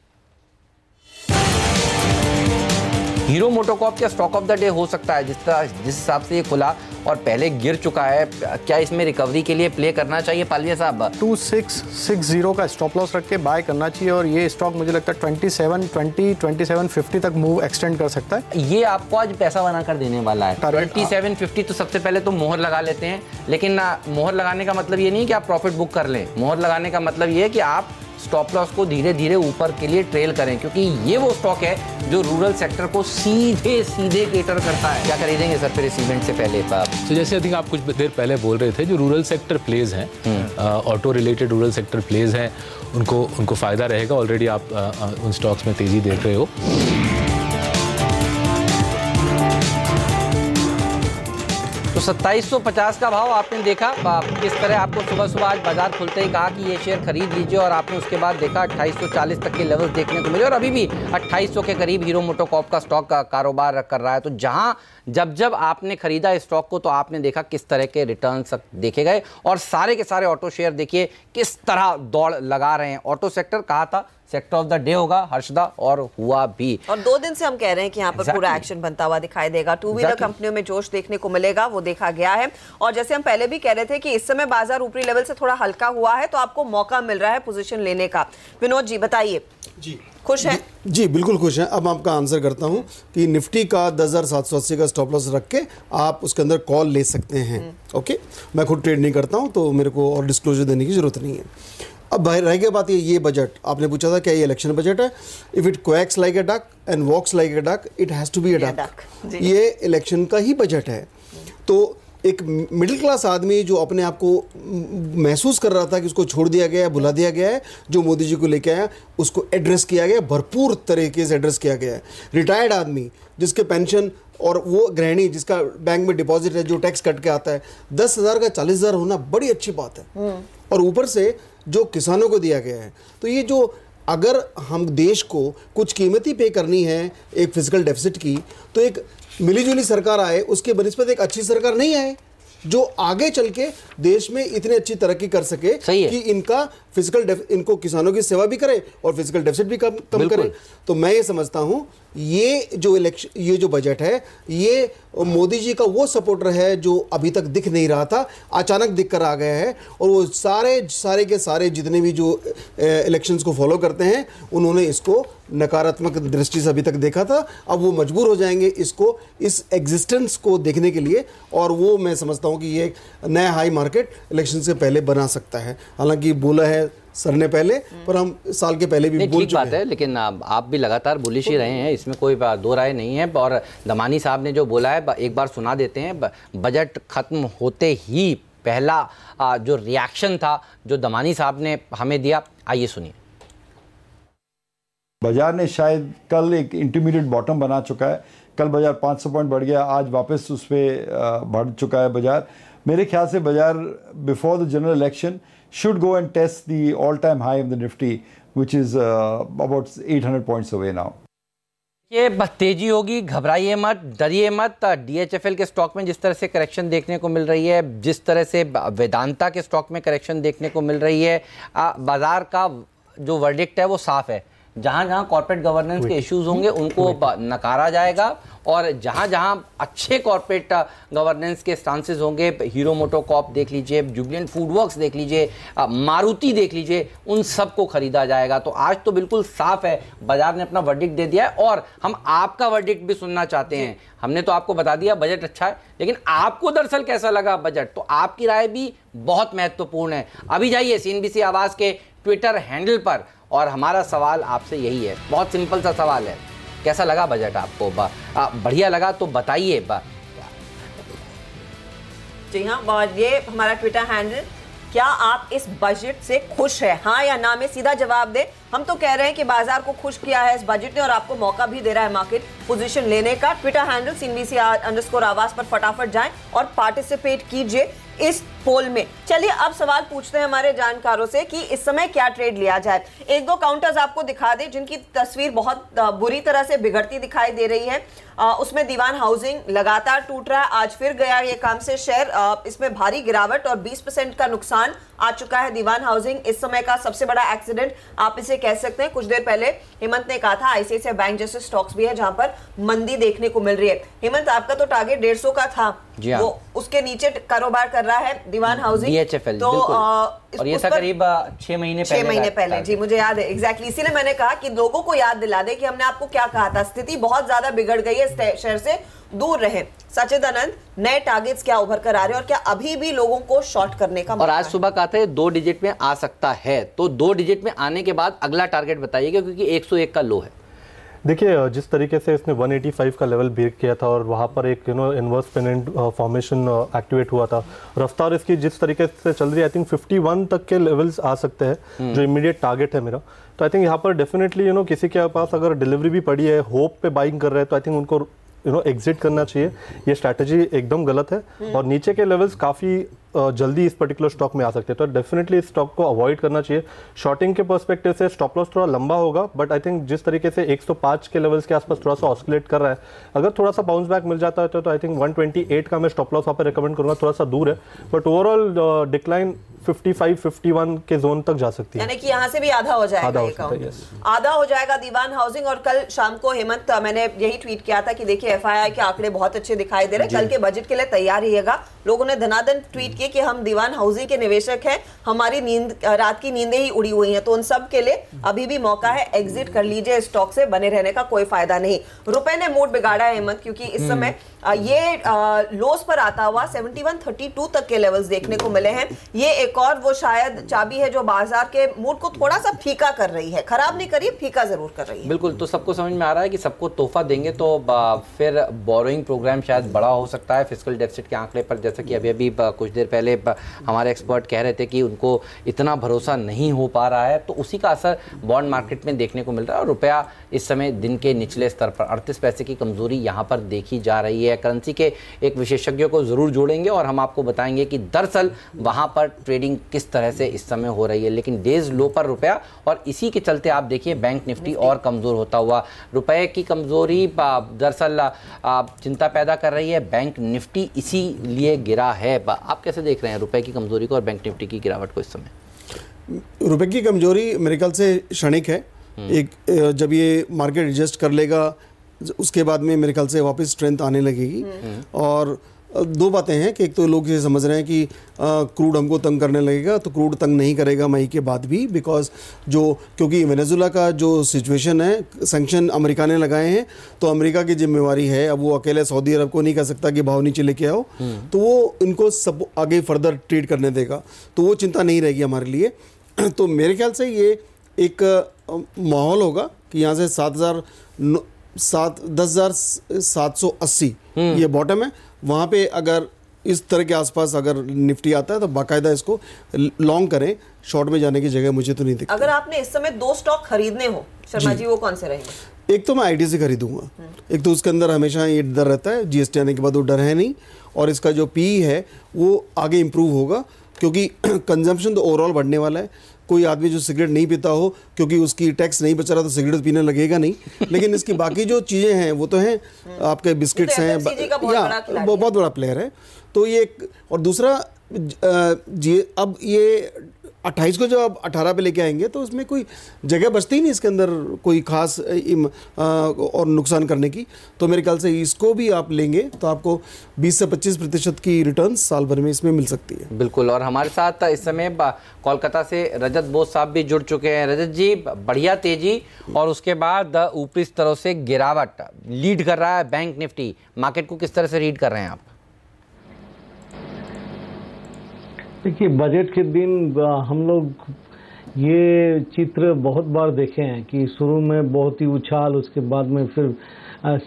हीरो मोटोकॉर्प का स्टॉक ऑफ द डे हो सकता है जिस हिसाब से ये खुला और पहले गिर चुका है। क्या इसमें रिकवरी के लिए प्ले करना चाहिए पालिया साहब? 2660 का स्टॉप लॉस रख के बाय करना चाहिए और ये स्टॉक मुझे लगता है 2720 2750 तक मूव एक्सटेंड कर सकता है। ये आपको आज पैसा बनाकर देने वाला है। 2750 तो सबसे पहले तो मोहर लगा लेते हैं, लेकिन मोहर लगाने का मतलब ये नहीं कि आप प्रॉफिट बुक कर लें। मोहर लगाने का मतलब ये है कि आप स्टॉप लॉस को धीरे धीरे ऊपर के लिए ट्रेल करें, क्योंकि ये वो स्टॉक है जो रूरल सेक्टर को सीधे केटर करता है। क्या खरीदेंगे सर फिर इस इवेंट से पहले? तो जैसे आई थिंक आप कुछ देर पहले बोल रहे थे, जो रूरल सेक्टर प्लेज हैं, auto related rural sector plays हैं, उनको फायदा रहेगा। ऑलरेडी आप उन स्टॉक्स में तेजी देख रहे हो। तो 2750 का भाव आपने देखा किस तरह। आपको सुबह सुबह आज बाजार खुलते ही कहा कि ये शेयर खरीद लीजिए और आपने उसके बाद देखा 2840 तक के लेवल्स देखने को मिले और अभी भी 2800 के करीब हीरो मोटोकॉर्प का स्टॉक का कारोबार कर रहा है। तो जहां जब आपने खरीदा इस स्टॉक को तो आपने देखा किस तरह के रिटर्न्स देखे गए और सारे के सारे ऑटो शेयर देखिए किस तरह दौड़ लगा रहे हैं। ऑटो सेक्टर कहा था सेक्टर ऑफ द डे होगा हर्षदा, और हुआ भी। और 2 दिन से हम कह रहे हैं कि यहाँ पर पूरा एक्शन बनता हुआ दिखाई देगा। 2 व्हीलर कंपनियों में जोश देखने को मिलेगा, वो देखा गया है। और जैसे हम पहले भी कह रहे थे कि इस समय बाजार ऊपरी लेवल से थोड़ा हल्का हुआ है तो आपको मौका मिल रहा है पोजीशन लेने का। विनोद जी बताइए। जी खुश हैं? जी बिल्कुल खुश हैं। अब आपका आंसर करता हूं कि निफ्टी का 10,780 का स्टॉप लॉस रख के आप उसके अंदर कॉल ले सकते हैं। ओके, मैं खुद ट्रेड नहीं करता हूं तो मेरे को और डिस्क्लोजर देने की जरूरत नहीं है। अब भाई रह गई बात ये बजट आपने पूछा था क्या ये इलेक्शन बजट है। If it quacks like a duck and walks like a duck it has to be a duck. ये इलेक्शन का ही बजट है। तो एक मिडिल क्लास आदमी जो अपने आप को महसूस कर रहा था कि उसको छोड़ दिया गया है, भुला दिया गया है, जो मोदी जी को लेके आया उसको एड्रेस किया गया, भरपूर तरीके से एड्रेस किया गया है। रिटायर्ड आदमी जिसके पेंशन और वो गृहिणी जिसका बैंक में डिपॉजिट है जो टैक्स कट के आता है, 10,000 का 40,000 होना बड़ी अच्छी बात है। और ऊपर से जो किसानों को दिया गया है, तो ये जो अगर हम देश को कुछ कीमती पे करनी है एक फिजिकल डेफिसिट की, तो एक मिलीजुली सरकार आए, उसके बनिस्बत एक अच्छी सरकार नहीं आए जो आगे चल के देश में इतनी अच्छी तरक्की कर सके कि इनका फिजिकल इनको किसानों की सेवा भी करे और फिजिकल डेफिसिट भी कम करे। तो मैं ये समझता हूं ये जो बजट है ये मोदी जी का वो सपोर्टर है जो अभी तक दिख नहीं रहा था, अचानक दिख कर आ गया है। और वो सारे के सारे जितने भी जो इलेक्शंस को फॉलो करते हैं उन्होंने इसको नकारात्मक दृष्टि से अभी तक देखा था, अब वो मजबूर हो जाएंगे इसको, इस एग्जिस्टेंस को देखने के लिए। और वो मैं समझता हूं कि ये एक नया हाई मार्केट इलेक्शन से पहले बना सकता है। हालांकि बोला है सर ने पहले, पर हम साल के पहले भी बोल चुके हैं। बात है, लेकिन आप भी लगातार बुलिश ही रहे हैं, इसमें कोई दो राय नहीं है। और दमानी साहब ने जो बोला है एक बार सुना देते हैं। बजट खत्म होते ही पहला जो रिएक्शन था जो दमानी साहब ने हमें दिया, आइए सुनिए। बाजार ने शायद कल एक इंटरमीडिएट बॉटम बना चुका है। कल बाजार 500 पॉइंट बढ़ गया, आज वापस उस पर बढ़ चुका है बाजार। मेरे ख्याल से बाजार before the general election should go and test the all-time high of the Nifty, which is about 800 points away now. ये तेजी होगी, घबराइए मत, डरिए मत। DHFL के स्टॉक में जिस तरह से करेक्शन देखने को मिल रही है, जिस तरह से वेदांता के स्टॉक में करेक्शन देखने को मिल रही है, बाजार का जो वर्डिक्ट है वो साफ है। जहां जहां कॉर्पोरेट गवर्नेंस के इश्यूज होंगे उनको नकारा जाएगा और जहां जहां अच्छे कॉर्पोरेट गवर्नेंस के स्टांसेस होंगे, हीरो मोटोकॉर्प देख लीजिए, जुबिलेंट फूड वर्क्स देख लीजिए, मारुति देख लीजिए, उन सब को खरीदा जाएगा। तो आज तो बिल्कुल साफ है, बाजार ने अपना वर्डिक्ट दे दिया है और हम आपका वर्डिक्ट भी सुनना चाहते हैं। हमने तो आपको बता दिया बजट अच्छा है, लेकिन आपको दरअसल कैसा लगा बजट, तो आपकी राय भी बहुत महत्वपूर्ण है। अभी जाइए CNBC आवाज के ट्विटर हैंडल पर और हमारा सवाल आपसे यही है, बहुत सिंपल सा सवाल है, कैसा लगा बजट आपको? बढ़िया लगा तो बताइए। जी हाँ, और ये हमारा ट्विटर हैंडल, क्या आप इस बजट से खुश हैं? हाँ या ना में सीधा जवाब दें। हम तो कह रहे हैं कि बाजार को खुश किया है इस बजट ने और आपको मौका भी दे रहा है मार्केट पोजीशन लेने का। ट्विटर हैंडल CNBC आवाज पर फटाफट जाएं और पार्टिसिपेट कीजिए इस पोल में। चलिए अब सवाल पूछते हैं हमारे जानकारों से कि इस समय क्या ट्रेड लिया जाए। एक दो काउंटर्स आपको दिखा दें जिनकी तस्वीर बहुत बुरी तरह से बिगड़ती दिखाई दे रही है। उसमें दीवान हाउसिंग लगातार टूट रहा है, आज फिर गया ये काम से शेयर, इसमें भारी गिरावट और 20% का नुकसान आ चुका है। दीवान हाउसिंग इस समय का सबसे बड़ा एक्सीडेंट आप इसे कह सकते हैं। कुछ देर पहले हेमंत ने कहा था ICICI बैंक जैसे स्टॉक्स भी है जहां पर मंदी देखने को मिल रही है। हेमंत, आपका तो टारगेट 150 का था, वो उसके नीचे कारोबार कर रहा है दीवान हाउसिंग। DHFL, तो और ये था करीब 6 महीने पहले। जी मुझे याद है एग्जैक्टली, इसीलिए मैंने कहा कि लोगों को याद दिला दे कि हमने आपको क्या कहा था। स्थिति बहुत ज्यादा बिगड़ गई है, शेयर से दूर रहे। सचिदानंद, नए टारगेट्स क्या उभर कर आ रहे हैं और क्या अभी भी लोगों को शॉर्ट करने का? और आज सुबह कहा था 2 डिजिट में आ सकता है, तो 2 डिजिट में आने के बाद अगला टारगेट बताइएगा क्योंकि 101 का लो है। देखिए, जिस तरीके से इसने 185 का लेवल ब्रेक किया था और वहाँ पर एक इनवर्स पेनेंट फॉर्मेशन एक्टिवेट हुआ था, रफ्तार इसकी जिस तरीके से चल रही है, आई थिंक 51 तक के लेवल्स आ सकते हैं जो इमीडिएट टारगेट है मेरा। तो आई थिंक यहाँ पर डेफिनेटली किसी के पास अगर डिलीवरी भी पड़ी है, होप पे बाइंग कर रहे हैं, तो आई थिंक उनको एग्जिट करना चाहिए। ये स्ट्रैटेजी एकदम गलत है और नीचे के लेवल्स काफ़ी जल्दी इस पर्टिकुलर स्टॉक में आ सकते हैं, तो डेफिनेटली इस स्टॉक को अवॉइड करना चाहिए। शॉर्टिंग के पर्सपेक्टिव से स्टॉप लॉस थोड़ा लंबा होगा, बट आई थिंक जिस तरीके से 105 के लेवल्स के आसपास थोड़ा सा ऑस्किलेट कर रहा है, अगर थोड़ा सा बाउंस बैक मिल जाता है तो आई थिंक 128 का मैं स्टॉप लॉस वहाँ पर रिकमेंड करूंगा, थोड़ा सा दूर है, बट ओवरऑल डिक्लाइन 55-51 के जोन तक जा सकती है, यानी कि यहाँ से भी आधा हो जाएगा, आधा हो जाएगा दीवान हाउसिंग। और कल शाम को हेमंत, मैंने यही ट्वीट किया था कि देखिए FII के आंकड़े बहुत अच्छे दिखाई दे रहे हैं, कल के बजट के लिए तैयार रहिएगा। लोगों ने धनाधन ट्वीट किए कि हम दीवान हाउसिंग के निवेशक हैं, हमारी नींद, रात की नींदें ही उड़ी हुई हैं, तो उन सब के लिए अभी भी मौका है, एग्जिट कर लीजिए, स्टॉक से बने रहने का कोई फायदा नहीं। रुपए ने मूड बिगाड़ा है हेमंत, क्योंकि इस समय ये लोस पर आता हुआ 7132 तक के लेवल्स देखने को मिले हैं। ये एक और वो शायद चाबी है जो बाजार के मूड को थोड़ा सा फीका कर रही है, खराब नहीं करी, फीका जरूर कर रही है। बिल्कुल, तो सबको समझ में आ रहा है कि सबको तोहफा देंगे तो फिर बोरोइंग प्रोग्राम शायद बड़ा हो सकता है फिस्कल डेफिसिट के आंकड़े पर, जैसा कि अभी कुछ देर पहले हमारे एक्सपर्ट कह रहे थे कि उनको इतना भरोसा नहीं हो पा रहा है, तो उसी का असर बॉन्ड मार्केट में देखने को मिल रहा है। और रुपया इस समय दिन के निचले स्तर पर 38 पैसे की कमजोरी यहाँ पर देखी जा रही है। करेंसी के एक विशेषज्ञ को जरूर जोड़ेंगे और हम आपको बताएंगे कि दरअसल वहां पर ट्रेडिंग किस तरह से इस समय हो रही है। लेकिन डेज लो पर रुपया, और इसी के चलते आप देखिए बैंक निफ्टी और कमजोर होता हुआ। रुपए की कमजोरी दरअसल चिंता पैदा कर रही है, बैंक निफ्टी इसीलिए गिरा है। आप कैसे देख रहे हैं रुपए की कमजोरी को और बैंक निफ्टी की गिरावट को इस समय? रुपए की कमजोरी मेरे ख्याल से क्षणिक है। एक जब ये मार्केट एडजस्ट कर लेगा उसके बाद में मेरे ख्याल से वापस स्ट्रेंथ आने लगेगी। और दो बातें हैं कि एक तो लोग ये समझ रहे हैं कि क्रूड हमको तंग करने लगेगा, तो क्रूड तंग नहीं करेगा मई के बाद भी, बिकॉज क्योंकि वेनेजुला का जो सिचुएशन है, सैंक्शन अमेरिका ने लगाए हैं तो अमेरिका की जिम्मेवारी है। अब वो अकेले सऊदी अरब को नहीं कह सकता कि भाव नीचे लेके आओ, तो वो इनको सब आगे फर्दर ट्रीट करने देगा, तो वो चिंता नहीं रहेगी हमारे लिए। तो मेरे ख्याल से ये एक माहौल होगा कि यहाँ से 10,780 ये बॉटम है, वहाँ पे अगर इस तरह के आसपास अगर निफ्टी आता है तो बाकायदा इसको लॉन्ग करें, शॉर्ट में जाने की जगह मुझे तो नहीं दिखती। अगर आपने इस समय 2 स्टॉक खरीदने हो शर्मा जी, वो कौन से रहेंगे? एक तो मैं आईटीसी खरीदूंगा, एक तो उसके अंदर हमेशा ये डर रहता है, जीएसटी आने के बाद वो डर है नहीं, और इसका जो पीई है वो आगे इम्प्रूव होगा क्योंकि कंजम्पशन तो ओवरऑल बढ़ने वाला है। कोई आदमी जो सिगरेट नहीं पीता हो क्योंकि उसकी टैक्स नहीं बच रहा तो सिगरेट पीने लगेगा नहीं, लेकिन इसकी बाकी जो चीज़ें हैं वो तो हैं, आपके बिस्किट्स हैं, या बहुत बड़ा प्लेयर है। तो ये, और दूसरा अब ये 28 को जब आप 18 पे लेके आएंगे तो उसमें कोई जगह बचती ही नहीं इसके अंदर कोई खास और नुकसान करने की। तो मेरे ख्याल से इसको भी आप लेंगे तो आपको 20 से 25% की रिटर्न साल भर में इसमें मिल सकती है। बिल्कुल। और हमारे साथ इस समय कोलकाता से रजत बोस साहब भी जुड़ चुके हैं। रजत जी, बढ़िया तेजी और उसके बाद ऊपरी स्तरों से गिरावट लीड कर रहा है बैंक निफ्टी, मार्केट को किस तरह से रीड कर रहे हैं आप? देखिए, बजट के दिन हम लोग ये चित्र बहुत बार देखे हैं कि शुरू में बहुत ही उछाल, उसके बाद में फिर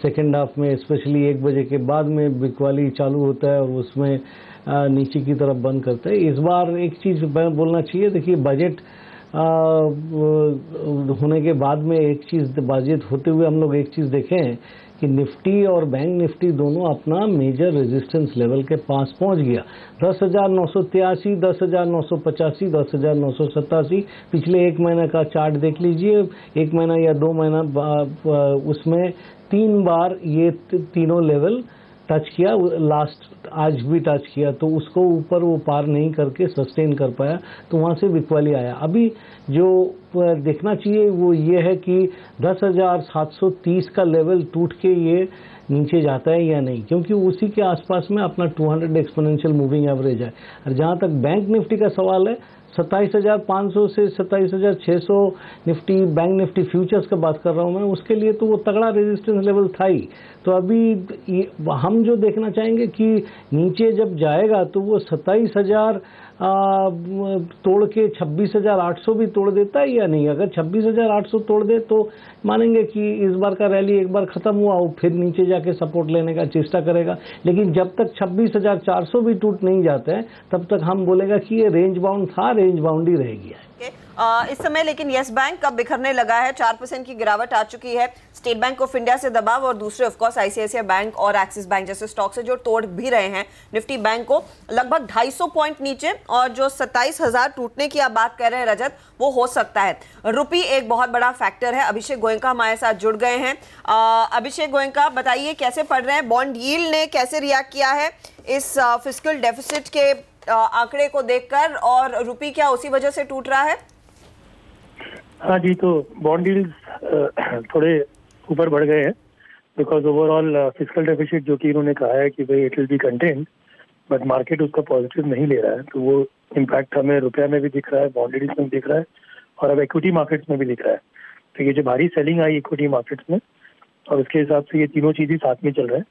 सेकेंड हाफ में स्पेशली 1 बजे के बाद में बिकवाली चालू होता है और उसमें नीचे की तरफ बंद करता है। इस बार एक चीज़ बोलना चाहिए, देखिए बजट होने के बाद में एक चीज़, बजट होते हुए हम लोग एक चीज़ देखे हैं कि निफ्टी और बैंक निफ्टी दोनों अपना मेजर रेजिस्टेंस लेवल के पास पहुंच गया। 10,983, 10,985, 10,987 पिछले 1 महीने का चार्ट देख लीजिए, 1 महीना या 2 महीना, उसमें 3 बार ये तीनों लेवल टच किया, लास्ट आज भी टच किया, तो उसको ऊपर वो पार नहीं करके सस्टेन कर पाया, तो वहाँ से बिकवाली आया। अभी जो देखना चाहिए वो ये है कि 10,730 का लेवल टूट के ये नीचे जाता है या नहीं, क्योंकि उसी के आसपास में अपना 200 एक्सपोनेंशियल मूविंग एवरेज है। और जहाँ तक बैंक निफ्टी का सवाल है, 27,500 से 27,600 निफ्टी, बैंक निफ्टी फ्यूचर्स का बात कर रहा हूँ मैं, उसके लिए तो वो तगड़ा रेजिस्टेंस लेवल था ही। तो अभी हम जो देखना चाहेंगे कि नीचे जब जाएगा तो वो 27,000 तोड़ के 26,800 भी तोड़ देता है या नहीं। अगर 26,800 तोड़ दे तो मानेंगे कि इस बार का रैली एक बार खत्म हुआ, वो फिर नीचे जाके सपोर्ट लेने का चेष्टा करेगा। लेकिन जब तक 26,400 भी टूट नहीं जाते हैं तब तक हम बोलेगा कि ये रेंज बाउंड था, रेंज बाउंड ही रहेगी। इस समय लेकिन यस बैंक कब बिखरने लगा है, 4% की गिरावट आ चुकी है। स्टेट बैंक ऑफ इंडिया से दबाव और दूसरे ऑफ कोर्स आईसीआईसीआई बैंक और एक्सिस बैंक जैसे स्टॉक से जो तोड़ भी रहे हैं निफ्टी बैंक को लगभग 250 पॉइंट नीचे, और जो 27,000 टूटने की आप बात कर रहे हैं रजत, वो हो सकता है। रुपी एक बहुत बड़ा फैक्टर है। अभिषेक गोयनका हमारे साथ जुड़ गए हैं। अभिषेक गोयनका, बताइए कैसे पढ़ रहे हैं, बॉन्ड यील्ड ने कैसे रिएक्ट किया है इस फिस्कल डेफिसिट के आंकड़े को देखकर, और रुपी क्या उसी वजह से टूट रहा है? हाँ जी, तो बॉन्ड यील्ड्स थोड़े ऊपर बढ़ गए हैं बिकॉज ओवरऑल फिस्कल डेफिसिट जो कि इन्होंने कहा है कि भाई it will be contained, but market उसका पॉजिटिव नहीं ले रहा है, तो वो इम्पैक्ट हमें रुपया में भी दिख रहा है, बॉन्ड यील्ड्स में भी दिख रहा है, और अब इक्विटी मार्केट्स में भी दिख रहा है। तो ये जो भारी सेलिंग आई इक्विटी मार्केट्स में, और उसके हिसाब से ये तीनों चीज़ें साथ में चल रहे हैं,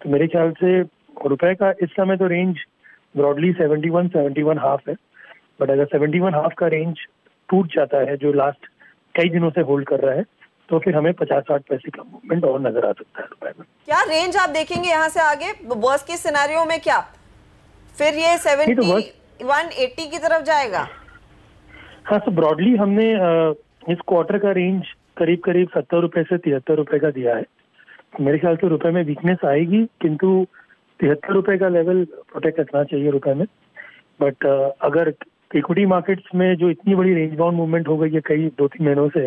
तो मेरे ख्याल से रुपये का इस समय तो रेंज ब्रॉडली 71-71.5 है, बट अगर 71.5 का रेंज टूट जाता है जो लास्ट कई दिनों से होल्ड कर रहा है, तो फिर हमें 50-60 पैसे का मूवमेंट और नजर आ सकता है रुपए में। क्या रेंज आप देखेंगे यहाँ से आगे वर्स्ट केस सिनेरियो में? क्या फिर ये 71-80 की तरफ जाएगा? हाँ, तो ब्रॉडली हमने इस क्वार्टर का रेंज करीब 70 रुपए से 73 रुपए का दिया है। मेरे ख्याल से रुपए में वीकनेस आएगी, किंतु 73 रुपए का लेवल प्रोटेक्ट रखना चाहिए रुपए में। बट अगर इक्विटी मार्केट्स में जो इतनी बड़ी रेंज बाउंड मूवमेंट हो गई है कई 2-3 महीनों से,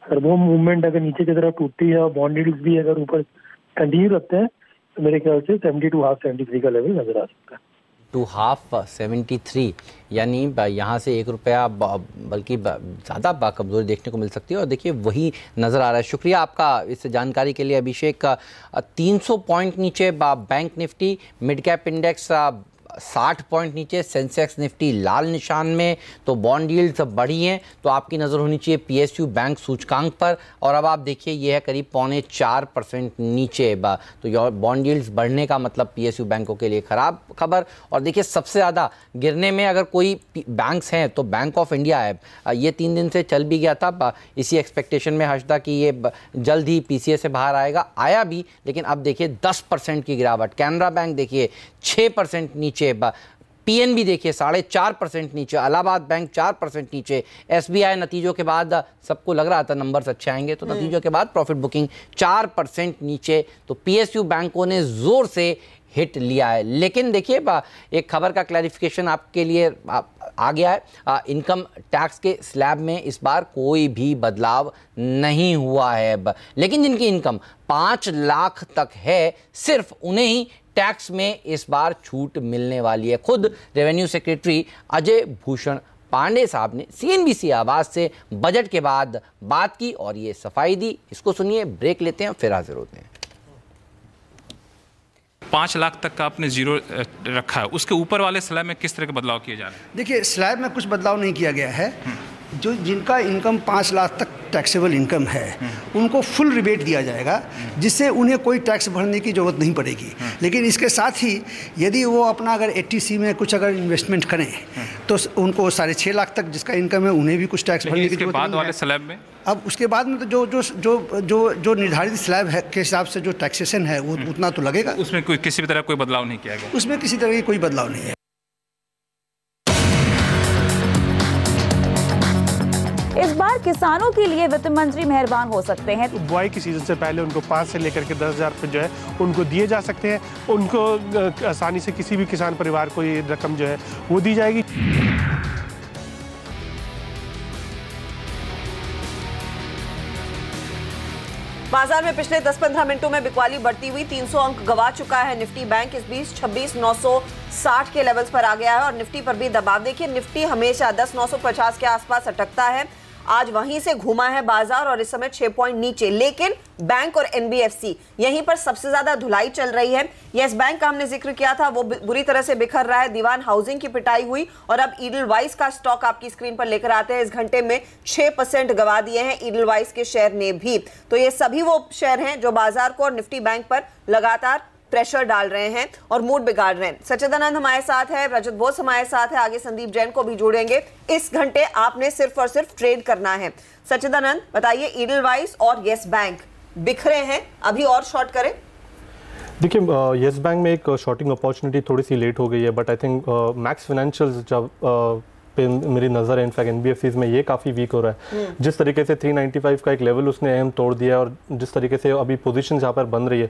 अगर वो मूवमेंट अगर नीचे की तरफ टूटती है और बॉन्ड यील्ड्स भी अगर ऊपर कंटिन्यू रखते हैं, तो मेरे ख्याल से 72.5-73 का लेवल नजर आ सकता है। टू हाफ 73, यानी यहाँ से 1 रुपया बल्कि ज़्यादा कमज़ोरी देखने को मिल सकती है। और देखिए वही नज़र आ रहा है। शुक्रिया आपका इस जानकारी के लिए अभिषेक। 300 पॉइंट नीचे bank Nifty, mid cap index 60 point नीचे, सेंसेक्स निफ्टी लाल निशान में। तो बॉन्ड यील्ड्स बढ़ी हैं, तो आपकी नज़र होनी चाहिए पीएसयू बैंक सूचकांक पर। और अब आप देखिए ये है करीब 0.4% नीचे। तो बॉन्ड यील्ड्स बढ़ने का मतलब पीएसयू बैंकों के लिए ख़राब खबर। और देखिए सबसे ज़्यादा गिरने में अगर कोई बैंक्स हैं तो बैंक ऑफ इंडिया है। ये 3 दिन से चल भी गया था इसी एक्सपेक्टेशन में हर्षदा कि ये जल्द ही पीसीए से बाहर आएगा, आया भी, लेकिन अब देखिए 10% की गिरावट। कैनरा बैंक देखिए 6% नीचे, पीएनबी देखिए 4.5% नीचे, इलाहाबाद बैंक 4% नीचे, एसबीआई नतीजों के बाद सबको लग रहा था नंबर्स अच्छे आएंगे, तो नतीजों के बाद प्रॉफिट बुकिंग 4% नीचे। तो पीएसयू बैंकों ने जोर से हिट लिया है। लेकिन देखिए एक खबर का क्लैरिफिकेशन आपके लिए आ गया है। इनकम टैक्स के स्लैब में इस बार कोई भी बदलाव नहीं हुआ है, लेकिन जिनकी इनकम 5 लाख तक है सिर्फ उन्हें ही टैक्स में इस बार छूट मिलने वाली है। खुद रेवेन्यू सेक्रेटरी अजय भूषण पांडे साहब ने सीएनबीसी आवाज से बजट के बाद बात की और ये सफाई दी। इसको सुनिए, ब्रेक लेते हैं, फिर हाजिर होते हैं। 5 लाख तक का आपने जीरो रखा है, उसके ऊपर वाले स्लैब में किस तरह के बदलाव किए जा रहे हैं? देखिए, स्लैब में कुछ बदलाव नहीं किया गया है। जो जिनका इनकम 5 लाख तक टैक्सेबल इनकम है उनको फुल रिबेट दिया जाएगा, जिससे उन्हें कोई टैक्स भरने की ज़रूरत नहीं पड़ेगी। लेकिन इसके साथ ही यदि वो अपना अगर 80C में कुछ अगर इन्वेस्टमेंट करें तो उनको 6.5 लाख तक जिसका इनकम है उन्हें भी कुछ टैक्स भरने की जरूरत नहीं है। बाद वाले स्लैब में अब उसके बाद में तो जो निर्धारित स्लैब है के हिसाब से जो टैक्सेशन है वो उतना तो लगेगा। उसमें कोई किसी भी तरह कोई बदलाव नहीं किया गया? उसमें किसी तरह की कोई बदलाव नहीं है। इस बार किसानों के लिए वित्त मंत्री मेहरबान हो सकते हैं। बुआई की सीजन से पहले उनको 5 से लेकर के 10,000 रुपये जो है उनको दिए जा सकते हैं। उनको आसानी से किसी भी किसान परिवार को ये रकम जो है वो दी जाएगी। बाजार में पिछले 10-15 मिनटों में बिकवाली बढ़ती हुई 300 अंक गवा चुका है निफ्टी बैंक। इस बीच 26,960 के लेवल्स पर आ गया है और निफ्टी पर भी दबाव। देखिए, निफ्टी हमेशा 10,950 के आसपास अटकता है। आज वहीं से घूमा है बाजार और इस समय 6 पॉइंट नीचे, लेकिन बैंक और एनबीएफसी यहीं पर सबसे ज्यादा धुलाई चल रही है। यस बैंक का हमने जिक्र किया था, वो बुरी तरह से बिखर रहा है। दीवान हाउसिंग की पिटाई हुई और अब ईडलवाइस का स्टॉक आपकी स्क्रीन पर लेकर आते हैं। इस घंटे में 6% गवा दिए हैं ईडलवाइस के शेयर ने भी। तो ये सभी वो शेयर हैं जो बाजार को और निफ्टी बैंक पर लगातार प्रेशर डाल रहे हैं और मूड बिगाड़ रहे हैं। सच्चिदानंद हमारे साथ है, रजत बोस हमारे साथ है, आगे संदीप जैन को भी जोड़ेंगे। इस घंटे आपने सिर्फ और सिर्फ ट्रेड करना है। सच्चिदानंद बताइए, ईडलवाइस और येस बैंक बिखरे हैं, अभी और शॉर्ट करें? देखिए, येस बैंक में एक शॉर्टिंग अपॉर्चुनिटी थोड़ी सी लेट हो गई है, but I think max financials जब पे मेरी नज़र है, इनफैक्ट एनबीएफसीज में ये काफ़ी वीक हो रहा है। जिस तरीके से 395 का एक लेवल उसने अहम तोड़ दिया और जिस तरीके से अभी पोजीशन जहाँ पर बन रही है,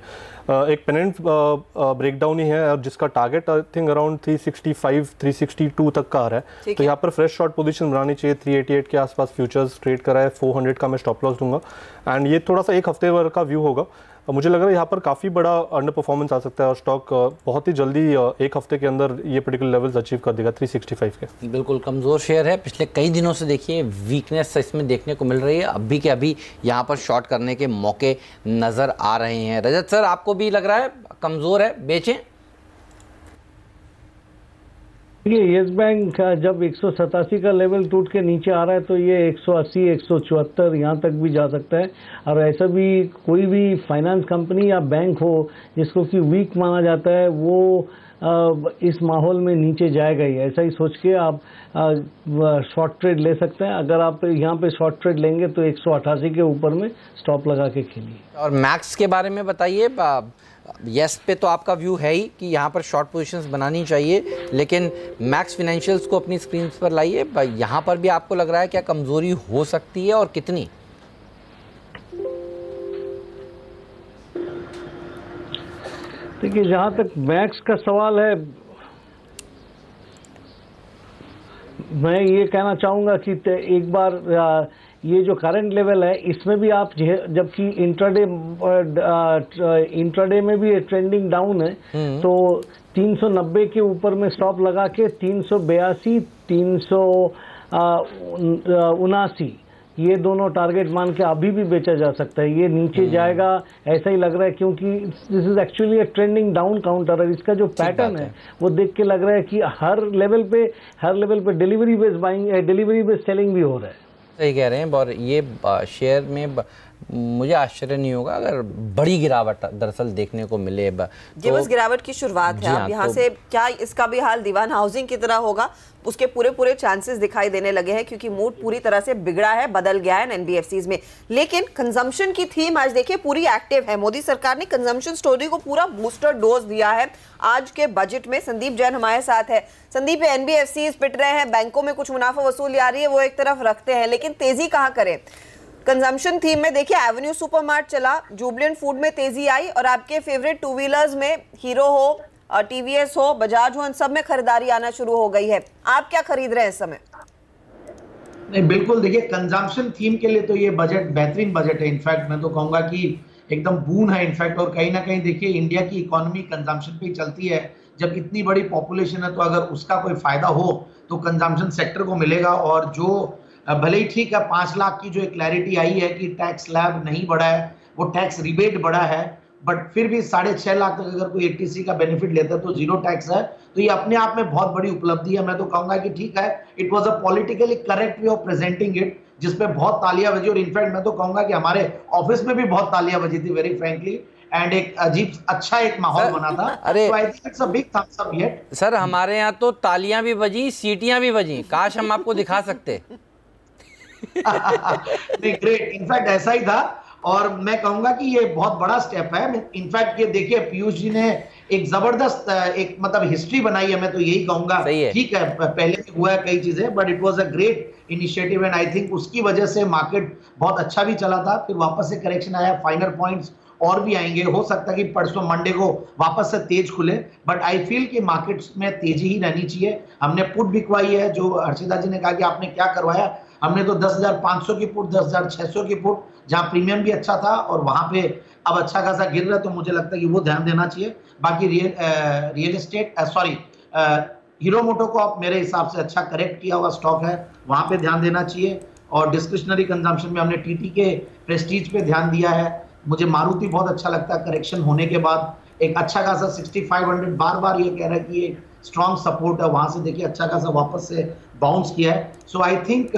एक पेनेंट ब्रेकडाउन ही है और जिसका टारगेट आई थिंक अराउंड 365 362 तक का आ रहा है। तो यहाँ पर फ्रेश शॉर्ट पोजीशन बनानी चाहिए। 388 के आसपास फ्यूचर्स ट्रेड करा है, 400 का मैं स्टॉप लॉस दूंगा एंड ये थोड़ा सा एक हफ्ते भर का व्यू होगा। मुझे लग रहा है यहाँ पर काफ़ी बड़ा अंडर परफॉर्मेंस आ सकता है और स्टॉक बहुत ही जल्दी एक हफ्ते के अंदर ये पर्टिकुलर लेवल्स अचीव कर देगा 365 के। बिल्कुल कमज़ोर शेयर है, पिछले कई दिनों से देखिए वीकनेस इसमें देखने को मिल रही है। अभी के अभी यहाँ पर शॉर्ट करने के मौके नज़र आ रहे हैं। रजत सर, आपको भी लग रहा है कमज़ोर है, बेचें? देखिए, येस बैंक जब 187 का लेवल टूट के नीचे आ रहा है तो ये 180, 174 यहाँ तक भी जा सकता है। और ऐसा भी कोई भी फाइनेंस कंपनी या बैंक हो जिसको कि वीक माना जाता है, वो इस माहौल में नीचे जाएगा ही। ऐसा ही सोच के आप शॉर्ट ट्रेड ले सकते हैं। अगर आप यहाँ पे शॉर्ट ट्रेड लेंगे तो 188 के ऊपर में स्टॉप लगा के खेलिए। और मैक्स के बारे में बताइए। येस पे तो आपका व्यू है ही कि यहाँ पर शॉर्ट पोजीशंस बनानी चाहिए, लेकिन मैक्स फाइनेंशियल्स को अपनी स्क्रीन पर लाइए। यहाँ पर भी आपको लग रहा है क्या कमजोरी हो सकती है और कितनी? देखिए, जहाँ तक मैक्स का सवाल है, मैं ये कहना चाहूँगा कि एक बार ये जो करंट लेवल है इसमें भी आप जबकि इंट्राडे में भी ट्रेंडिंग डाउन है, तो 390 के ऊपर में स्टॉप लगा के 382, 379 ये दोनों टारगेट मान के अभी भी बेचा जा सकता है। ये नीचे जाएगा ऐसा ही लग रहा है, क्योंकि this is actually a trending down counter और इसका जो पैटर्न है वो देख के लग रहा है कि हर लेवल पे delivery based buying, delivery based selling भी हो रहा है। सही कह रहे हैं। और ये शेयर में मुझे आश्चर्य नहीं होगा अगर बड़ी गिरावट दरअसल देखने को मिले। ये बस गिरावट की शुरुआत है। अब यहाँ से क्या इसका भी हाल दीवान हाउसिंग की तरह होगा, उसके पूरे चांसेस दिखाई देने लगे हैं, क्योंकि मूड पूरी तरह से बिगड़ा है, बदल गया है एनबीएफसीज में। लेकिन कंजम्पशन की थीम आज देखिए पूरी एक्टिव है। मोदी सरकार ने कंजम्पशन स्टोरी को पूरा बूस्टर डोज दिया है आज के बजट में। संदीप जैन हमारे साथ है। संदीप, एनबीएफसीज पिट रहे हैं, बैंकों में कुछ मुनाफा वसूली आ रही है, वो एक तरफ रखते हैं, लेकिन तेजी कहाँ करें? कंजम्पशन थीम में देखिए एवेन्यू सुपरमार्ट चला, जुबिलेंट फूड में तेजी आई, और आपके फेवरेट टू व्हीलर्स में हीरो हो, टीवीएस हो, बजाज हो, इन सब में खरीदारी आना शुरू हो गई है। आप क्या खरीद रहे हैं इस समय? नहीं, बिल्कुल देखिए, कंजम्पशन थीम के लिए तो ये बजट बेहतरीन बजट है। इनफैक्ट मैं तो कहूंगा कि एकदम बून है इनफैक्ट। और कहीं ना कहीं देखिए इंडिया की इकोनॉमी कंजम्पशन पे चलती है। जब इतनी बड़ी पॉपुलेशन है तो अगर उसका कोई फायदा हो तो कंजम्पशन सेक्टर को मिलेगा। और जो भले ही ठीक है 5 लाख की जो एक क्लैरिटी आई है कि टैक्स स्लैब नहीं बढ़ा है, वो टैक्स रिबेट बढ़ा है, बट फिर भी 6.5 लाख तक अगर कोई 80C का बेनिफिट लेता है तो 0 टैक्स है, तो ये अपने आप में बहुत बड़ी उपलब्धि है। मैं तो कहूंगा कि ठीक है, it was a politically correct way of presenting it, जिसपे बहुत तालियां बजी। और इनफैक्ट मैं तो कहूंगा कि हमारे ऑफिस में भी बहुत तालियां बजी थी, वेरी फ्रैंकली, एंड एक अजीब अच्छा एक माहौल बना था। अरे so I think it's a big thumbs up yet. Sir, हमारे यहाँ तो तालियां भी बजी, सीटियां भी बजी, काश हम आपको दिखा सकते। नहीं, ग्रेट, इनफैक्ट ऐसा ही था। और मैं कहूंगा कि ये बहुत बड़ा स्टेप है। इनफैक्ट ये देखिए पीयूष जी ने एक जबरदस्त एक मतलब हिस्ट्री बनाई है। मैं तो यही कहूंगा, ठीक है पहले भी हुआ है कई चीजें, but it was a great initiative and I think उसकी वजह से मार्केट बहुत अच्छा भी चला था। फिर वापस से करेक्शन आया, फाइनल पॉइंट्स और भी आएंगे। हो सकता है कि परसों मंडे को वापस से तेज खुले, बट आई फील कि मार्केट्स में तेजी ही रहनी चाहिए। हमने पुट बिकवाई है, जो हर्षिता जी ने कहा कि आपने क्या करवाया, हमने तो 10,500 की पुट, 10,600 की पुट, जहां प्रीमियम भी अच्छा था और वहां पे अब अच्छा खासा गिर रहा है, तो मुझे लगता है कि वो ध्यान देना चाहिए। बाकी रियल एस्टेट हीरो मोटोकॉर्प मेरे हिसाब से अच्छा करेक्ट किया हुआ स्टॉक है, वहां पे ध्यान देना चाहिए। और डिस्क्रिशनरी कंजम्पशन में हमने टीटी के प्रेस्टीज पे ध्यान दिया है। मुझे मारुति बहुत अच्छा लगता है, करेक्शन होने के बाद एक अच्छा खासा 6500 बार ये कह रहा है कि एक स्ट्रॉन्ग सपोर्ट है, वहां से देखिए अच्छा खासा वापस से बाउंस किया है। सो आई थिंक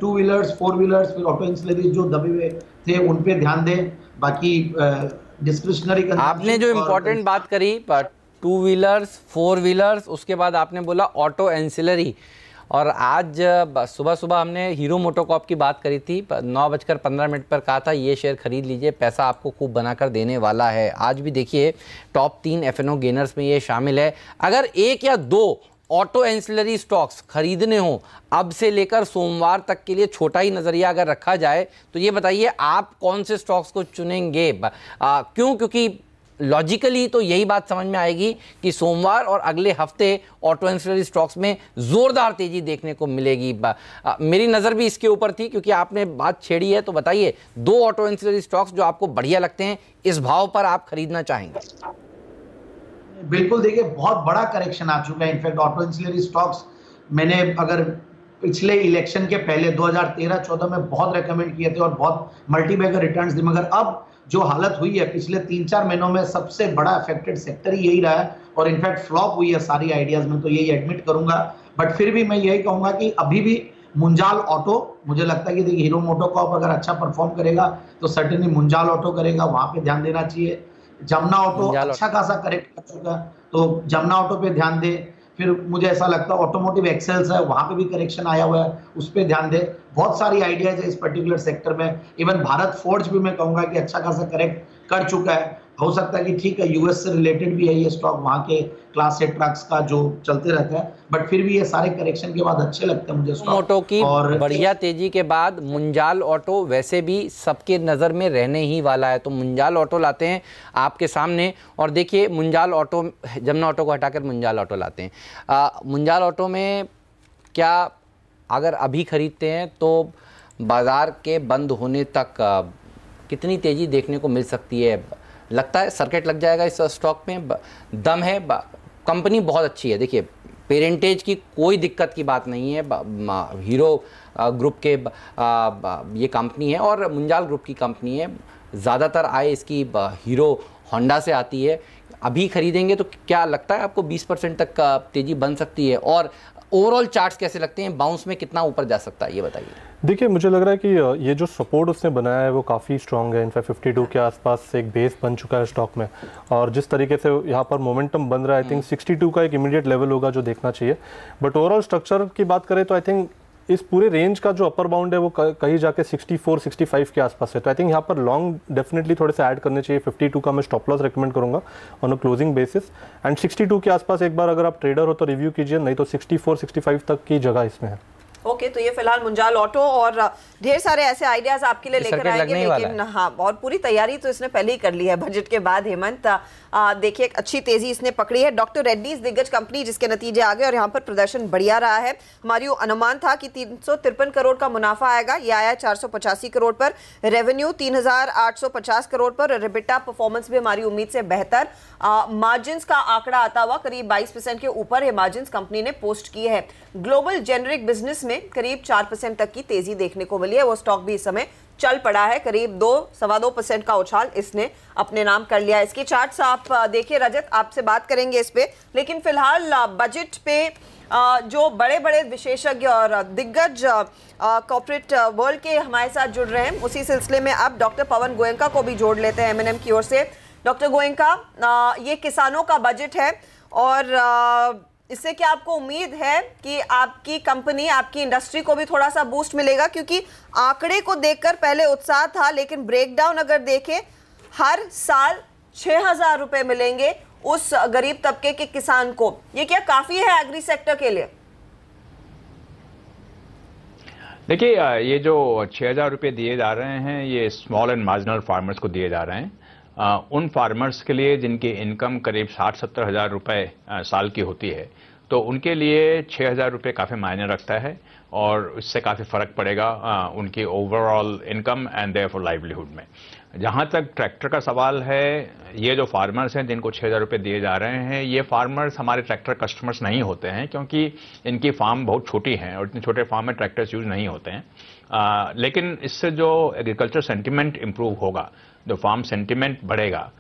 2 व्हीलर्स, 4 व्हीलर्स, फिर ऑटो इंसुलरीज जो दबे हुए थे उन पे ध्यान दें। बाकी डिस्क्रिशनरी आपने जो इम्पोर्टेंट बात करी 2 व्हीलर्स, 4 व्हीलर्स, उसके बाद आपने बोला ऑटो एंसिलरी। और आज सुबह हमने हीरो मोटोकॉर्प की बात करी थी, 9:15 पर कहा था ये शेयर खरीद लीजिए, पैसा आपको खूब बनाकर देने वाला है। आज भी देखिए टॉप 3 एफएनओ गेनर्स में ये शामिल है। अगर 1 या 2 ऑटो एंसिलरी स्टॉक्स खरीदने हो अब से लेकर सोमवार तक के लिए, छोटा ही नज़रिया अगर रखा जाए, तो ये बताइए आप कौन से स्टॉक्स को चुनेंगे? क्यों? क्योंकि लॉजिकली तो यही बात समझ में आएगी कि सोमवार और अगले हफ्ते ऑटो एंसिलरी स्टॉक्स में जोरदार तेजी देखने को मिलेगी। मेरी नज़र भी इसके ऊपर थी, क्योंकि आपने बात छेड़ी है, तो बताइए 2 ऑटो एंसिलरी स्टॉक्स जो आपको बढ़िया लगते हैं, इस भाव पर आप खरीदना चाहेंगे? बिल्कुल, देखिए बहुत बड़ा करेक्शन आ चुका है। इनफैक्ट ऑटो एंसिलरी स्टॉक्स मैंने अगर पिछले इलेक्शन के पहले 2013-14 में बहुत रेकमेंड किए थे और बहुत मल्टीबैगर रिटर्न्स दी, मगर अब जो हालत हुई है पिछले 3-4 महीनों में सबसे बड़ा अफेक्टेड सेक्टर ही यही रहा है और इनफैक्ट फ्लॉप हुई है सारी आइडियाज में, तो यही एडमिट करूंगा। बट फिर भी मैं यही कहूंगा कि अभी भी मुंजाल ऑटो, मुझे लगता है कि देखिए हीरो मोटोकॉर्प अगर अच्छा परफॉर्म करेगा तो सर्टेनली मुंजाल ऑटो करेगा, वहां पे ध्यान देना चाहिए। जमुना ऑटो अच्छा खासा करेक्ट कर चुका, तो जमुना ऑटो पे ध्यान दे। फिर मुझे ऐसा लगता है ऑटोमोटिव एक्सेल्स है, वहां पे भी करेक्शन आया हुआ है, उस पर ध्यान दे। बहुत सारी आइडियाज है इस पर्टिकुलर सेक्टर में। इवन भारत फोर्ज भी मैं कहूंगा कि अच्छा खासा करेक्ट कर चुका है। हो सकता है कि ठीक है यूएस से रिलेटेड भी है ये स्टॉक, वहां के क्लास ए ट्रक्स का जो चलते रहता है, बट फिर भी ये सारे करेक्शन के बाद अच्छे लगते हैं मुझे स्टॉक। ऑटो की और बढ़िया तेजी के बाद मुंजाल ऑटो वैसे भी सबके नज़र में रहने ही वाला है, तो मुंजाल ऑटो लाते हैं आपके सामने। और देखिए मुंजाल ऑटो, जमुना ऑटो को हटाकर मुंजाल ऑटो लाते हैं। मुंजाल ऑटो में क्या अगर अभी खरीदते हैं तो बाज़ार के बंद होने तक कितनी तेज़ी देखने को मिल सकती है? लगता है सर्किट लग जाएगा इस स्टॉक में? दम है कंपनी बहुत अच्छी है, देखिए पेरेंटेज की कोई दिक्कत की बात नहीं है, हीरो ग्रुप के ये कंपनी है और मुंजाल ग्रुप की कंपनी है, ज़्यादातर आय इसकी हीरो होंडा से आती है। अभी खरीदेंगे तो क्या लगता है आपको 20% तक का तेजी बन सकती है? और ओवरऑल चार्ट्स कैसे लगते हैं, बाउंस में कितना ऊपर जा सकता है, ये बताइए। देखिए मुझे लग रहा है कि ये जो सपोर्ट उसने बनाया है वो काफ़ी स्ट्रांग है। इनफैक्ट 52 के आसपास एक बेस बन चुका है स्टॉक में, और जिस तरीके से यहाँ पर मोमेंटम बन रहा है, आई थिंक 62 का एक इमीडिएट लेवल होगा जो देखना चाहिए। बट ओवरऑल स्ट्रक्चर की बात करें तो आई थिंक इस पूरे रेंज का जो अपर बाउंड है वो कहीं जाके 64-65 के आसपास है। तो आई थिंक यहाँ पर लॉन्ग डेफिनेटली थोड़े से ऐड करने चाहिए। 52 का मैं स्टॉप लॉस रेकमेंड करूंगा on a closing basis, and 62 के आसपास एक बार अगर आप ट्रेडर हो तो रिव्यू कीजिए, नहीं तो 64-65 तक की जगह इसमें है। ओके, तो ये फिलहाल मुंजाल ऑटो, और ढेर सारे ऐसे आइडियाज आपके लिए लेकर आएंगे, लेकिन हाँ, और पूरी तैयारी तो इसने पहले ही कर ली है बजट के बाद। हेमंत देखिए अच्छी तेजी इसने पकड़ी है। डॉक्टर रेड्डीज दिग्गज कंपनी जिसके नतीजे आ गए और यहाँ पर प्रदर्शन बढ़िया रहा है। हमारी अनुमान था कि 353 करोड़ का मुनाफा आएगा, ये आया 485 करोड़ पर, रेवेन्यू 3850 करोड़ पर, रिबिटा परफॉर्मेंस भी हमारी उम्मीद से बेहतर। मार्जिन का आंकड़ा आता हुआ करीब 22% के ऊपर ये मार्जिन कंपनी ने पोस्ट की है। ग्लोबल जेनरिक बिजनेस में करीब 4% तक की तेजी देखने को मिली है। वो स्टॉक भी इस समय चल पड़ा है, करीब 2-2.25% का उछाल इसने अपने नाम कर लिया है। इसकी चार्ट्स आप देखिए। रजत, आपसे बात करेंगे इस पे, लेकिन फिलहाल बजट पे जो बड़े बड़े विशेषज्ञ और दिग्गज कॉर्पोरेट वर्ल्ड के हमारे साथ जुड़ रहे हैं, उसी सिलसिले में अब डॉक्टर पवन गोयनका को भी जोड़ लेते हैं M&M की ओर से। डॉक्टर गोयनका, ये किसानों का बजट है और इससे क्या आपको उम्मीद है कि आपकी कंपनी, आपकी इंडस्ट्री को भी थोड़ा सा बूस्ट मिलेगा? क्योंकि आंकड़े को देखकर पहले उत्साह था, लेकिन ब्रेकडाउन अगर देखें, हर साल 6,000 रुपए मिलेंगे उस गरीब तबके के किसान को। ये क्या काफी है एग्री सेक्टर के लिए? देखिए, ये जो 6,000 रुपए दिए जा रहे हैं, ये स्मॉल एंड मार्जिनल फार्मर्स को दिए जा रहे हैं। उन फार्मर्स के लिए जिनकी इनकम करीब 60-70 हज़ार रुपये साल की होती है, तो उनके लिए 6,000 रुपये काफ़ी मायने रखता है और इससे काफ़ी फ़र्क पड़ेगा उनकी overall income and therefore livelihood में। जहाँ तक ट्रैक्टर का सवाल है, ये जो फार्मर्स हैं जिनको 6,000 रुपये दिए जा रहे हैं, ये फार्मर्स हमारे ट्रैक्टर कस्टमर्स नहीं होते हैं, क्योंकि इनकी फार्म बहुत छोटी हैं और इतने छोटे फार्म में ट्रैक्टर्स यूज नहीं होते हैं। लेकिन इससे जो एग्रीकल्चर सेंटिमेंट इम्प्रूव होगा, जो फार्म सेंटिमेंट बढ़ेगा,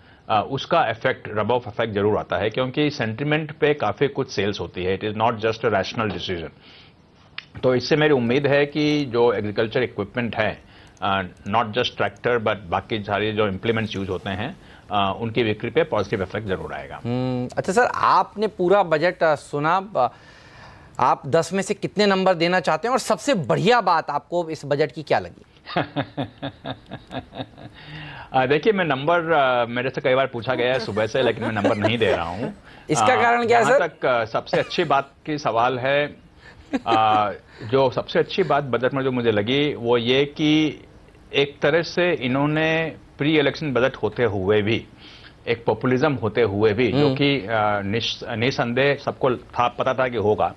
उसका इफेक्ट, रब ऑफ इफेक्ट जरूर आता है, क्योंकि सेंटिमेंट पे काफ़ी कुछ सेल्स होती है। It is not just a rational decision. तो इससे मेरी उम्मीद है कि जो एग्रीकल्चर इक्विपमेंट है, नॉट जस्ट ट्रैक्टर बट बाकी सारे जो इम्प्लीमेंट्स यूज होते हैं, उनकी बिक्री पे पॉजिटिव इफेक्ट जरूर आएगा। अच्छा सर, आपने पूरा बजट सुना, आप 10 में से कितने नंबर देना चाहते हैं और सबसे बढ़िया बात आपको इस बजट की क्या लगी? देखिए, मैं नंबर, मेरे से कई बार पूछा गया है सुबह से, लेकिन मैं नंबर नहीं दे रहा हूँ। इसका कारण क्या है सर? जहाँ तक सबसे अच्छी बात की सवाल है, जो सबसे अच्छी बात बजट में जो मुझे लगी वो ये कि एक तरह से इन्होंने प्री इलेक्शन बजट होते हुए भी, एक पॉपुलिज्म होते हुए भी, जो कि निसंदेह सबको पता था कि होगा,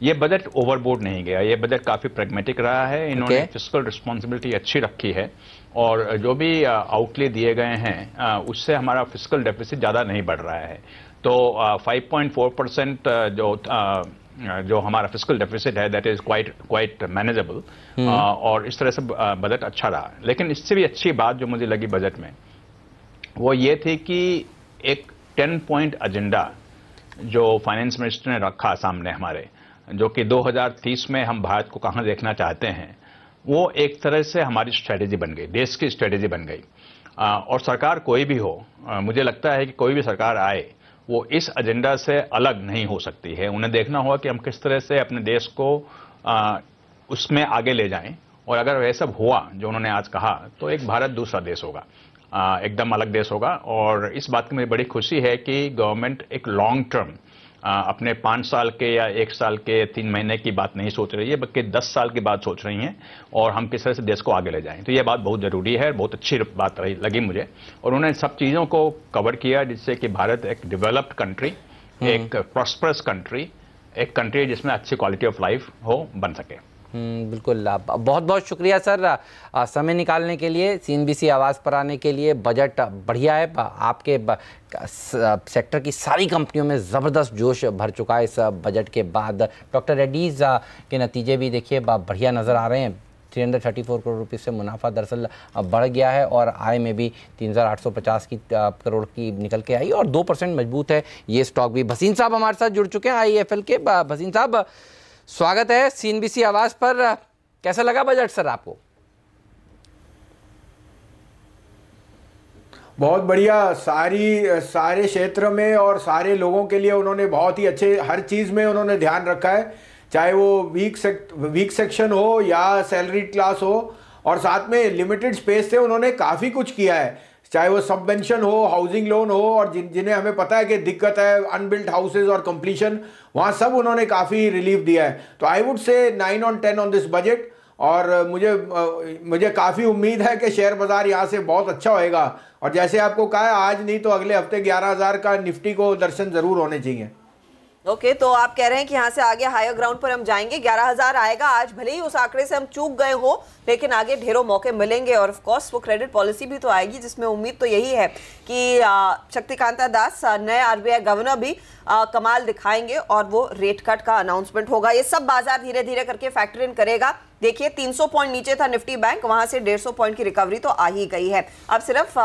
ये बजट ओवरबोर्ड नहीं गया। ये बजट काफी प्रैग्मेटिक रहा है। इन्होंने फिस्कल रिस्पॉन्सिबिलिटी अच्छी रखी है और जो भी आउटले दिए गए हैं उससे हमारा फिस्कल डेफिसिट ज्यादा नहीं बढ़ रहा है। तो 5.4% जो हमारा फिस्कल डेफिसिट है, दैट इज क्वाइट मैनेजेबल, और इस तरह से बजट अच्छा रहा। लेकिन इससे भी अच्छी बात जो मुझे लगी बजट में वो ये थी कि एक 10 पॉइंट एजेंडा जो फाइनेंस मिनिस्टर ने रखा सामने हमारे, जो कि 2030 में हम भारत को कहां देखना चाहते हैं, वो एक तरह से हमारी स्ट्रेटेजी बन गई, देश की स्ट्रेटेजी बन गई। और सरकार कोई भी हो, मुझे लगता है कि कोई भी सरकार आए, वो इस एजेंडा से अलग नहीं हो सकती है। उन्हें देखना होगा कि हम किस तरह से अपने देश को उसमें आगे ले जाएं, और अगर वह सब हुआ जो उन्होंने आज कहा, तो एक भारत दूसरा देश होगा, एकदम अलग देश होगा। और इस बात की मुझे बड़ी खुशी है कि गवर्नमेंट एक लॉन्ग टर्म, अपने 5 साल के या 1 साल के 3 महीने की बात नहीं सोच रही है, बल्कि 10 साल की बात सोच रही हैं, और हम किस तरह से देश को आगे ले जाएं। तो ये बात बहुत जरूरी है, बहुत अच्छी बात लगी मुझे। और उन्होंने सब चीज़ों को कवर किया जिससे कि भारत एक डेवलप्ड कंट्री, एक प्रॉस्परस कंट्री, एक कंट्री जिसमें अच्छी क्वालिटी ऑफ लाइफ हो, बन सके। बिल्कुल, बहुत बहुत शुक्रिया सर समय निकालने के लिए, CNBC आवाज़ पर आने के लिए। बजट बढ़िया है, आपके सेक्टर की सारी कंपनियों में ज़बरदस्त जोश भर चुका है इस बजट के बाद। डॉक्टर रेड्डीज़ के नतीजे भी देखिए बढ़िया नज़र आ रहे हैं। 334 करोड़ रुपये से मुनाफा दरअसल बढ़ गया है और आय में भी 3850 करोड़ की निकल के आई और 2% मजबूत है ये स्टॉक भी। भसीन साहब हमारे साथ जुड़ चुके हैं IIFL के। भसीन साहब, स्वागत है CNBC आवाज़ पर। कैसा लगा बजट सर आपको? बहुत बढ़िया, सारे क्षेत्र में और सारे लोगों के लिए उन्होंने बहुत ही अच्छे, हर चीज़ में उन्होंने ध्यान रखा है, चाहे वो वीक सेक्शन हो या सैलरी क्लास हो, और साथ में लिमिटेड स्पेस से उन्होंने काफ़ी कुछ किया है, चाहे वो सबवेंशन हो, हाउसिंग लोन हो, और जिन्हें हमें पता है कि दिक्कत है अनबिल्ट हाउसेज और कंप्लीशन, वहाँ सब उन्होंने काफ़ी रिलीफ दिया है। तो I would say 9 on 10 on this budget. और मुझे काफ़ी उम्मीद है कि शेयर बाज़ार यहाँ से बहुत अच्छा होएगा, और जैसे आपको कहा है आज नहीं तो अगले हफ्ते 11,000 का निफ्टी को दर्शन ज़रूर होने चाहिए। ओके, तो आप कह रहे हैं कि यहाँ से आगे हायर ग्राउंड पर हम जाएंगे, 11,000 आएगा। आज भले ही उस आंकड़े से हम चूक गए हो, लेकिन आगे ढेरों मौके मिलेंगे और ऑफ कोर्स वो क्रेडिट पॉलिसी भी तो आएगी, जिसमें उम्मीद तो यही है कि शक्तिकांता दास नए RBI गवर्नर भी कमाल दिखाएंगे और वो रेट कट का अनाउंसमेंट होगा। ये सब बाजार धीरे धीरे करके फैक्टर इन करेगा। देखिए 300 पॉइंट नीचे था निफ्टी बैंक, वहां से 150 पॉइंट की रिकवरी तो आ ही गई है। अब सिर्फ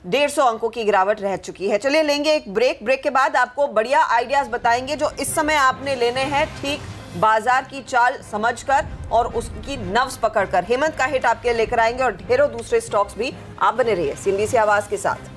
150 अंकों की गिरावट रह चुकी है। चलिए लेंगे एक ब्रेक के बाद आपको बढ़िया आइडियाज बताएंगे जो इस समय आपने लेने हैं, ठीक बाजार की चाल समझकर और उसकी नब्ज पकड़कर। हेमंत का हिट आपके लेकर आएंगे और ढेरों दूसरे स्टॉक्स भी। आप बने रहिए CNBC आवाज के साथ।